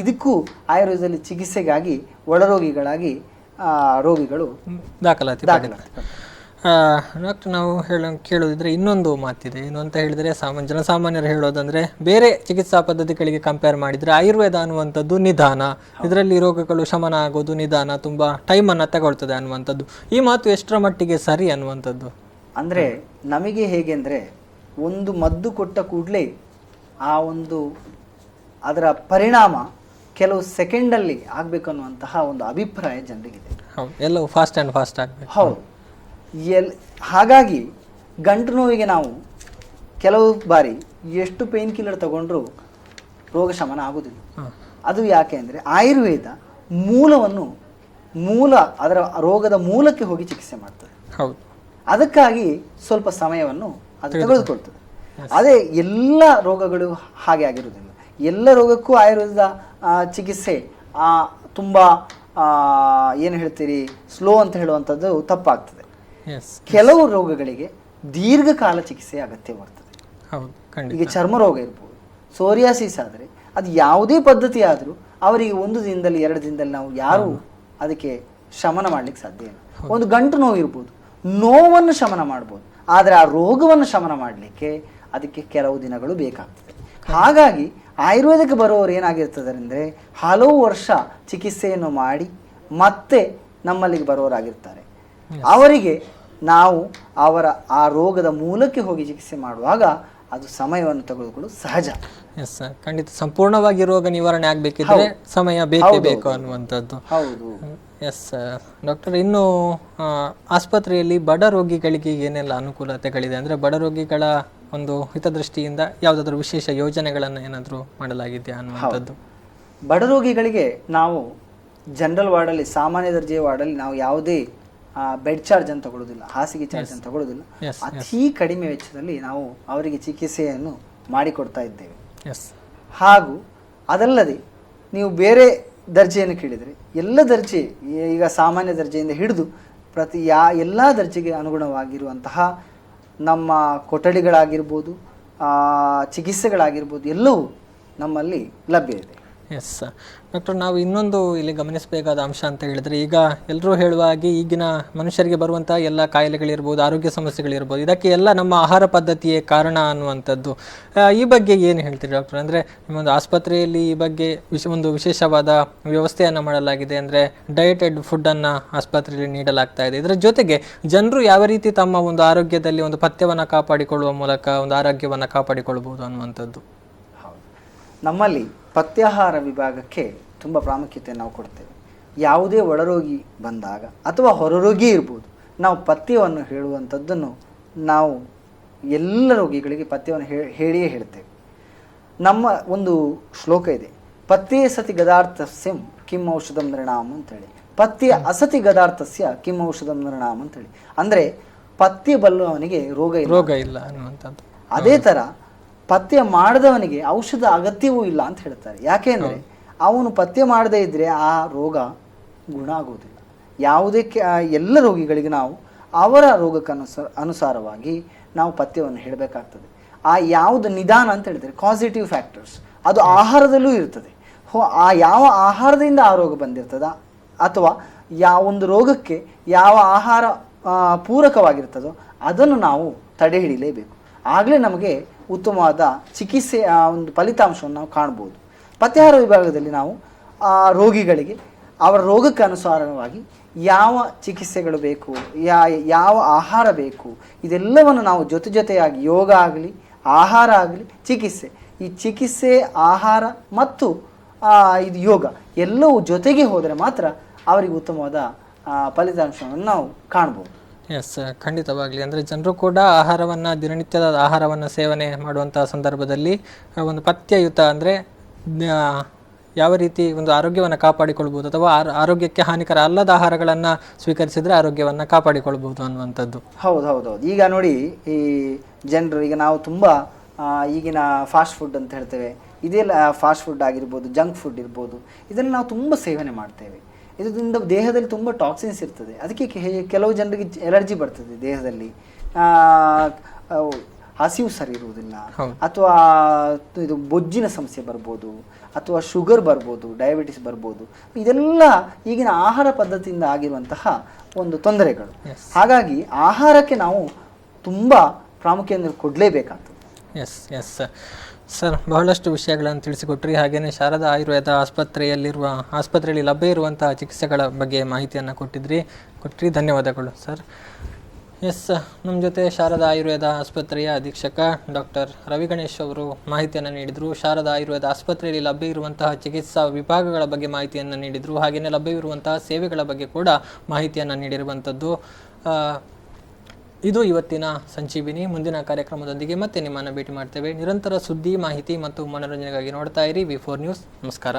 ಇದಕ್ಕೂ ಆಯುರ್ವೇದದಲ್ಲಿ ಚಿಕಿತ್ಸೆಗಾಗಿ ಒಳರೋಗಿಗಳಾಗಿ ರೋಗಿಗಳು ದಾಖಲಾತಿ. ಡಾಕ್ಟರ್, ನಾವು ಕೇಳೋದಿದ್ರೆ ಇನ್ನೊಂದು ಮಾತಿದೆ. ಏನು ಅಂತ ಹೇಳಿದರೆ, ಜನಸಾಮಾನ್ಯರು ಹೇಳೋದಂದ್ರೆ, ಬೇರೆ ಚಿಕಿತ್ಸಾ ಪದ್ಧತಿಗಳಿಗೆ ಕಂಪೇರ್ ಮಾಡಿದರೆ ಆಯುರ್ವೇದ ಅನ್ನುವಂಥದ್ದು ನಿಧಾನ, ಇದರಲ್ಲಿ ರೋಗಗಳು ಶಮನ ಆಗೋದು ನಿಧಾನ, ತುಂಬ ಟೈಮನ್ನು ತಗೊಳ್ತದೆ ಅನ್ನುವಂಥದ್ದು. ಈ ಮಾತು ಎಷ್ಟರ ಮಟ್ಟಿಗೆ ಸರಿ ಅನ್ನುವಂಥದ್ದು? ಅಂದರೆ ನಮಗೆ ಹೇಗೆ ಅಂದರೆ, ಒಂದು ಮದ್ದು ಕೊಟ್ಟ ಕೂಡಲೇ ಆ ಒಂದು ಅದರ ಪರಿಣಾಮ ಕೆಲವು ಸೆಕೆಂಡಲ್ಲಿ ಆಗಬೇಕು ಅನ್ನುವಂತಹ ಒಂದು ಅಭಿಪ್ರಾಯ ಜನರಿಗಿದೆ. ಹೌದು, ಎಲ್ಲವೂ ಫಾಸ್ಟ್ ಆ್ಯಂಡ್ ಫಾಸ್ಟ್ ಆಗಬೇಕು. ಹೌದು. ಹಾಗಾಗಿ ಗಂಟು ನೋವಿಗೆ ನಾವು ಕೆಲವು ಬಾರಿ ಎಷ್ಟು ಪೇನ್ ಕಿಲ್ಲರ್ ತಗೊಂಡ್ರೂ ರೋಗ ಶಮನ ಆಗೋದಿಲ್ಲ. ಅದು ಯಾಕೆ ಅಂದರೆ ಆಯುರ್ವೇದ ಅದರ ರೋಗದ ಮೂಲಕ್ಕೆ ಹೋಗಿ ಚಿಕಿತ್ಸೆ ಮಾಡ್ತದೆ. ಹೌದು. ಅದಕ್ಕಾಗಿ ಸ್ವಲ್ಪ ಸಮಯವನ್ನು ಅದು ತೆಗೆದುಕೊಳ್ತದೆ. ಅದೇ ಎಲ್ಲ ರೋಗಗಳು ಹಾಗೆ ಆಗಿರುವುದಿಲ್ಲ. ಎಲ್ಲ ರೋಗಕ್ಕೂ ಆಯುರ್ವೇದ ಚಿಕಿತ್ಸೆ ತುಂಬ ಏನು ಹೇಳ್ತೀರಿ, ಸ್ಲೋ ಅಂತ ಹೇಳುವಂಥದ್ದು ತಪ್ಪಾಗ್ತದೆ. ಕೆಲವು ರೋಗಗಳಿಗೆ ದೀರ್ಘಕಾಲ ಚಿಕಿತ್ಸೆ ಅಗತ್ಯವಾಗ್ತದೆ. ಈಗ ಚರ್ಮ ರೋಗ ಇರ್ಬೋದು, ಸೋರಿಯಾಸಿಸ್ ಆದರೆ ಅದು ಯಾವುದೇ ಪದ್ಧತಿ ಆದರೂ ಅವರಿಗೆ 1 ದಿನದಲ್ಲಿ 2 ದಿನದಲ್ಲಿ ನಾವು ಯಾರೂ ಅದಕ್ಕೆ ಶಮನ ಮಾಡ್ಲಿಕ್ಕೆ ಸಾಧ್ಯ ಇಲ್ಲ. ಒಂದು ಗಂಟು ನೋವು ಇರ್ಬೋದು, ನೋವನ್ನು ಶಮನ ಮಾಡ್ಬೋದು, ಆದರೆ ಆ ರೋಗವನ್ನು ಶಮನ ಮಾಡಲಿಕ್ಕೆ ಅದಕ್ಕೆ ಕೆಲವು ದಿನಗಳು ಬೇಕಾಗ್ತದೆ. ಹಾಗಾಗಿ ಆಯುರ್ವೇದಕ್ಕೆ ಬರುವವರು ಏನಾಗಿರ್ತದೆ ಅಂದರೆ, ಹಲವು ವರ್ಷ ಚಿಕಿತ್ಸೆಯನ್ನು ಮಾಡಿ ಮತ್ತೆ ನಮ್ಮಲ್ಲಿಗೆ ಬರುವವರಾಗಿರ್ತಾರೆ. ಅವರಿಗೆ ನಾವು ಅವರ ಆ ರೋಗದ ಮೂಲಕ್ಕೆ ಹೋಗಿ ಚಿಕಿತ್ಸೆ ಮಾಡುವಾಗ ಅದು ಸಮಯವನ್ನು ತೆಗೆದುಕೊಳ್ಳುವುದು ಸಹಜ. ಎಸ್ ಸರ್, ಖಂಡಿತ. ಸಂಪೂರ್ಣವಾಗಿ ರೋಗ ನಿವಾರಣೆ ಆಗಬೇಕಿದ್ರೆ ಸಮಯ ಬೇಕೇ ಬೇಕು ಅನ್ನುವಂಥದ್ದು. ಹೌದು. ಎಸ್ ಡಾಕ್ಟರ್, ಇನ್ನು ಆಸ್ಪತ್ರೆಯಲ್ಲಿ ಬಡ ರೋಗಿಗಳಿಗೆ ಏನೆಲ್ಲ ಅನುಕೂಲತೆಗಳಿದೆ ಅಂದರೆ, ಬಡ ರೋಗಿಗಳ ಒಂದು ಹಿತದೃಷ್ಟಿಯಿಂದ ಯಾವುದಾದ್ರೂ ವಿಶೇಷ ಯೋಜನೆಗಳನ್ನು ಏನಾದರೂ ಮಾಡಲಾಗಿದೆಯಾ ಅನ್ನುವಂಥದ್ದು? ಬಡ ರೋಗಿಗಳಿಗೆ ನಾವು ಜನರಲ್ ವಾರ್ಡಲ್ಲಿ, ಸಾಮಾನ್ಯ ದರ್ಜೆಯ ವಾರ್ಡಲ್ಲಿ ನಾವು ಯಾವುದೇ ಬೆಡ್ ಚಾರ್ಜ್ ಅಂತ ತಗೊಳ್ಳೋದಿಲ್ಲ, ಹಾಸಿಗೆ ಚಾರ್ಜ್ ಅಂತ ತಗೊಳ್ಳೋದಿಲ್ಲ. ಅತಿ ಕಡಿಮೆ ವೆಚ್ಚದಲ್ಲಿ ನಾವು ಅವರಿಗೆ ಚಿಕಿತ್ಸೆಯನ್ನು ಮಾಡಿಕೊಡ್ತಾ ಇದ್ದೇವೆ. ಹಾಗೂ ಅದಲ್ಲದೆ ನೀವು ಬೇರೆ ದರ್ಜೆಯನ್ನು ಕೇಳಿದರೆ, ಎಲ್ಲ ದರ್ಜೆ, ಈಗ ಸಾಮಾನ್ಯ ದರ್ಜೆಯಿಂದ ಹಿಡಿದು ಎಲ್ಲ ದರ್ಜೆಗೆ ಅನುಗುಣವಾಗಿರುವಂತಹ ನಮ್ಮ ಕೊಠಡಿಗಳಾಗಿರ್ಬೋದು, ಚಿಕಿತ್ಸೆಗಳಾಗಿರ್ಬೋದು, ಎಲ್ಲವೂ ನಮ್ಮಲ್ಲಿ ಲಭ್ಯ ಇದೆ. ಎಸ್ ಡಾಕ್ಟರ್, ನಾವು ಇನ್ನೊಂದು ಇಲ್ಲಿ ಗಮನಿಸಬೇಕಾದ ಅಂಶ ಅಂತ ಹೇಳಿದರೆ, ಈಗ ಎಲ್ಲರೂ ಹೇಳುವ ಹಾಗೆ ಈಗಿನ ಮನುಷ್ಯರಿಗೆ ಬರುವಂಥ ಎಲ್ಲ ಕಾಯಿಲೆಗಳಿರ್ಬೋದು, ಆರೋಗ್ಯ ಸಮಸ್ಯೆಗಳಿರ್ಬೋದು, ಇದಕ್ಕೆ ಎಲ್ಲ ನಮ್ಮ ಆಹಾರ ಪದ್ಧತಿಯೇ ಕಾರಣ ಅನ್ನುವಂಥದ್ದು. ಈ ಬಗ್ಗೆ ಏನು ಹೇಳ್ತೀರಿ ಡಾಕ್ಟರ್? ಅಂದರೆ ನಿಮ್ಮೊಂದು ಆಸ್ಪತ್ರೆಯಲ್ಲಿ ಈ ಬಗ್ಗೆ ಒಂದು ವಿಶೇಷವಾದ ವ್ಯವಸ್ಥೆಯನ್ನು ಮಾಡಲಾಗಿದೆ, ಅಂದರೆ ಡಯಟೆಡ್ ಫುಡ್ಡನ್ನು ಆಸ್ಪತ್ರೆಯಲ್ಲಿ ನೀಡಲಾಗ್ತಾ ಇದೆ. ಇದರ ಜೊತೆಗೆ ಜನರು ಯಾವ ರೀತಿ ತಮ್ಮ ಒಂದು ಆರೋಗ್ಯದಲ್ಲಿ ಒಂದು ಪಥ್ಯವನ್ನು ಕಾಪಾಡಿಕೊಳ್ಳುವ ಮೂಲಕ ಒಂದು ಆರೋಗ್ಯವನ್ನು ಕಾಪಾಡಿಕೊಳ್ಬೋದು ಅನ್ನುವಂಥದ್ದು? ನಮ್ಮಲ್ಲಿ ಪಥ್ಯಾಹಾರ ವಿಭಾಗಕ್ಕೆ ತುಂಬ ಪ್ರಾಮುಖ್ಯತೆಯನ್ನು ನಾವು ಕೊಡ್ತೇವೆ. ಯಾವುದೇ ಒಳರೋಗಿ ಬಂದಾಗ ಅಥವಾ ಹೊರರೋಗಿ ಇರ್ಬೋದು, ನಾವು ಪಥ್ಯವನ್ನು ಹೇಳುವಂಥದ್ದನ್ನು ನಾವು ಎಲ್ಲ ರೋಗಿಗಳಿಗೆ ಪಥ್ಯವನ್ನು ಹೇಳಿಯೇ ಹೇಳ್ತೇವೆ. ನಮ್ಮ ಒಂದು ಶ್ಲೋಕ ಇದೆ, ಪಥ್ಯೇ ಸತಿ ಗದಾರ್ಥಸ್ಯಂ ಕಿಂ ಔಷಧಂ ನೃಣಾಮ್ ಅಂತೇಳಿ. ಪಥ್ಯ ಅಸತಿ ಗದಾರ್ಥಸ್ಯ ಕಿಂ ಔಷಧಂ ನೃಣಾಮ್ ಅಂತೇಳಿ. ಅಂದರೆ ಪಥ್ಯ ಬಲ್ಲವನಿಗೆ ರೋಗ ಇಲ್ಲ ಅನ್ನುವಂಥದ್ದು. ಅದೇ ಥರ ಪಥ್ಯ ಮಾಡದವನಿಗೆ ಔಷಧ ಅಗತ್ಯವೂ ಇಲ್ಲ ಅಂತ ಹೇಳ್ತಾರೆ. ಯಾಕೆಂದರೆ ಅವನು ಪಥ್ಯ ಮಾಡದೇ ಇದ್ದರೆ ಆ ರೋಗ ಗುಣ ಆಗುವುದಿಲ್ಲ. ಯಾವುದೇ ಎಲ್ಲ ರೋಗಿಗಳಿಗೆ ನಾವು ಅವರ ರೋಗಕ್ಕೆ ಅನುಸಾರವಾಗಿ ನಾವು ಪಥ್ಯವನ್ನು ಹೇಳಬೇಕಾಗ್ತದೆ. ಆ ಯಾವುದು ನಿಧಾನ ಅಂತ ಹೇಳಿದರೆ ಕಾಸಿಟಿವ್ ಫ್ಯಾಕ್ಟರ್ಸ್, ಅದು ಆಹಾರದಲ್ಲೂ ಇರ್ತದೆ. ಯಾವ ಆಹಾರದಿಂದ ಆ ರೋಗ ಬಂದಿರ್ತದ, ಅಥವಾ ಒಂದು ರೋಗಕ್ಕೆ ಯಾವ ಆಹಾರ ಪೂರಕವಾಗಿರ್ತದೋ ಅದನ್ನು ನಾವು ತಡೆ ಹಿಡಿಯಲೇಬೇಕು. ಆಗಲೇ ನಮಗೆ ಉತ್ತಮವಾದ ಚಿಕಿತ್ಸೆಯ ಒಂದು ಫಲಿತಾಂಶವನ್ನು ನಾವು ಕಾಣ್ಬೋದು. ಪಥ್ಯಾಹಾರ ವಿಭಾಗದಲ್ಲಿ ನಾವು ರೋಗಿಗಳಿಗೆ ಅವರ ರೋಗಕ್ಕೆ ಅನುಸಾರವಾಗಿ ಯಾವ ಚಿಕಿತ್ಸೆಗಳು ಬೇಕು, ಯಾವ ಆಹಾರ ಬೇಕು, ಇದೆಲ್ಲವನ್ನು ನಾವು ಜೊತೆಯಾಗಿ ಯೋಗ ಆಗಲಿ, ಆಹಾರ ಆಗಲಿ, ಚಿಕಿತ್ಸೆ, ಈ ಚಿಕಿತ್ಸೆ, ಆಹಾರ ಮತ್ತು ಇದು ಯೋಗ ಎಲ್ಲವೂ ಜೊತೆಗೆ ಹೋದರೆ ಮಾತ್ರ ಅವರಿಗೆ ಉತ್ತಮವಾದ ಫಲಿತಾಂಶವನ್ನು ನಾವು ಕಾಣ್ಬೋದು. ಎಸ್, ಖಂಡಿತವಾಗಲಿ. ಅಂದರೆ ಜನರು ಕೂಡ ಆಹಾರವನ್ನು, ದಿನನಿತ್ಯದ ಆಹಾರವನ್ನು ಸೇವನೆ ಮಾಡುವಂಥ ಸಂದರ್ಭದಲ್ಲಿ ಒಂದು ಪಥ್ಯಯುತ, ಅಂದರೆ ಯಾವ ರೀತಿ ಒಂದು ಆರೋಗ್ಯವನ್ನು ಕಾಪಾಡಿಕೊಳ್ಬೋದು, ಅಥವಾ ಆರೋಗ್ಯಕ್ಕೆ ಹಾನಿಕರ ಅಲ್ಲದ ಆಹಾರಗಳನ್ನು ಸ್ವೀಕರಿಸಿದರೆ ಆರೋಗ್ಯವನ್ನು ಕಾಪಾಡಿಕೊಳ್ಬೋದು ಅನ್ನುವಂಥದ್ದು. ಹೌದು. ಈಗ ನೋಡಿ, ಈ ಜನರು, ಈಗ ನಾವು ತುಂಬ ಈಗಿನ ಫಾಸ್ಟ್ ಫುಡ್ ಅಂತ ಹೇಳ್ತೇವೆ, ಇದೆಲ್ಲ ಫಾಸ್ಟ್ ಫುಡ್ ಆಗಿರ್ಬೋದು, ಜಂಕ್ ಫುಡ್ ಇರ್ಬೋದು, ಇದನ್ನು ನಾವು ತುಂಬ ಸೇವನೆ ಮಾಡ್ತೇವೆ. ಇದರಿಂದ ದೇಹದಲ್ಲಿ ತುಂಬ ಟಾಕ್ಸಿನ್ಸ್ ಇರ್ತದೆ. ಅದಕ್ಕೆ ಕೆಲವು ಜನರಿಗೆ ಎಲರ್ಜಿ ಬರ್ತದೆ ದೇಹದಲ್ಲಿ, ಹಸಿವು ಸರಿ ಇರುವುದಿಲ್ಲ, ಅಥವಾ ಇದು ಬೊಜ್ಜಿನ ಸಮಸ್ಯೆ ಬರ್ಬೋದು, ಅಥವಾ ಶುಗರ್ ಬರ್ಬೋದು, ಡಯಾಬಿಟಿಸ್ ಬರ್ಬೋದು. ಇದೆಲ್ಲ ಈಗಿನ ಆಹಾರ ಪದ್ಧತಿಯಿಂದ ಆಗಿರುವಂತಹ ಒಂದು ತೊಂದರೆಗಳು. ಹಾಗಾಗಿ ಆಹಾರಕ್ಕೆ ನಾವು ತುಂಬ ಪ್ರಾಮುಖ್ಯತೆ ಕೊಡಲೇಬೇಕಾಗ್ತದೆ. ಎಸ್ ಎಸ್ ಸರ್, ಬಹಳಷ್ಟು ವಿಷಯಗಳನ್ನು ತಿಳಿಸಿಕೊಟ್ರಿ. ಹಾಗೆಯೇ ಶಾರದಾ ಆಯುರ್ವೇದ ಆಸ್ಪತ್ರೆಯಲ್ಲಿ ಲಭ್ಯ ಇರುವಂತಹ ಚಿಕಿತ್ಸೆಗಳ ಬಗ್ಗೆ ಮಾಹಿತಿಯನ್ನು ಕೊಟ್ಟಿದ್ರಿ. ಧನ್ಯವಾದಗಳು ಸರ್. ಎಸ್, ನಮ್ಮ ಜೊತೆ ಶಾರದಾ ಆಯುರ್ವೇದ ಆಸ್ಪತ್ರೆಯ ಅಧೀಕ್ಷಕ ಡಾಕ್ಟರ್ ರವಿ ಗಣೇಶ್ ಅವರು ಮಾಹಿತಿಯನ್ನು ನೀಡಿದರು. ಶಾರದಾ ಆಯುರ್ವೇದ ಆಸ್ಪತ್ರೆಯಲ್ಲಿ ಲಭ್ಯ ಇರುವಂತಹ ಚಿಕಿತ್ಸಾ ವಿಭಾಗಗಳ ಬಗ್ಗೆ ಮಾಹಿತಿಯನ್ನು ನೀಡಿದರು. ಹಾಗೆಯೇ ಲಭ್ಯವಿರುವಂತಹ ಸೇವೆಗಳ ಬಗ್ಗೆ ಕೂಡ ಮಾಹಿತಿಯನ್ನು ನೀಡಿರುವಂಥದ್ದು. ಇದು ಇವತ್ತಿನ ಸಂಜೀವಿನಿ. ಮುಂದಿನ ಕಾರ್ಯಕ್ರಮದೊಂದಿಗೆ ಮತ್ತೆ ನಿಮ್ಮನ್ನು ಭೇಟಿ ಮಾಡ್ತೇವೆ. ನಿರಂತರ ಸುದ್ದಿ, ಮಾಹಿತಿ ಮತ್ತು ಮನೋರಂಜನೆಗಾಗಿ ನೋಡ್ತಾ ಇರಿ V4 ನ್ಯೂಸ್. ನಮಸ್ಕಾರ.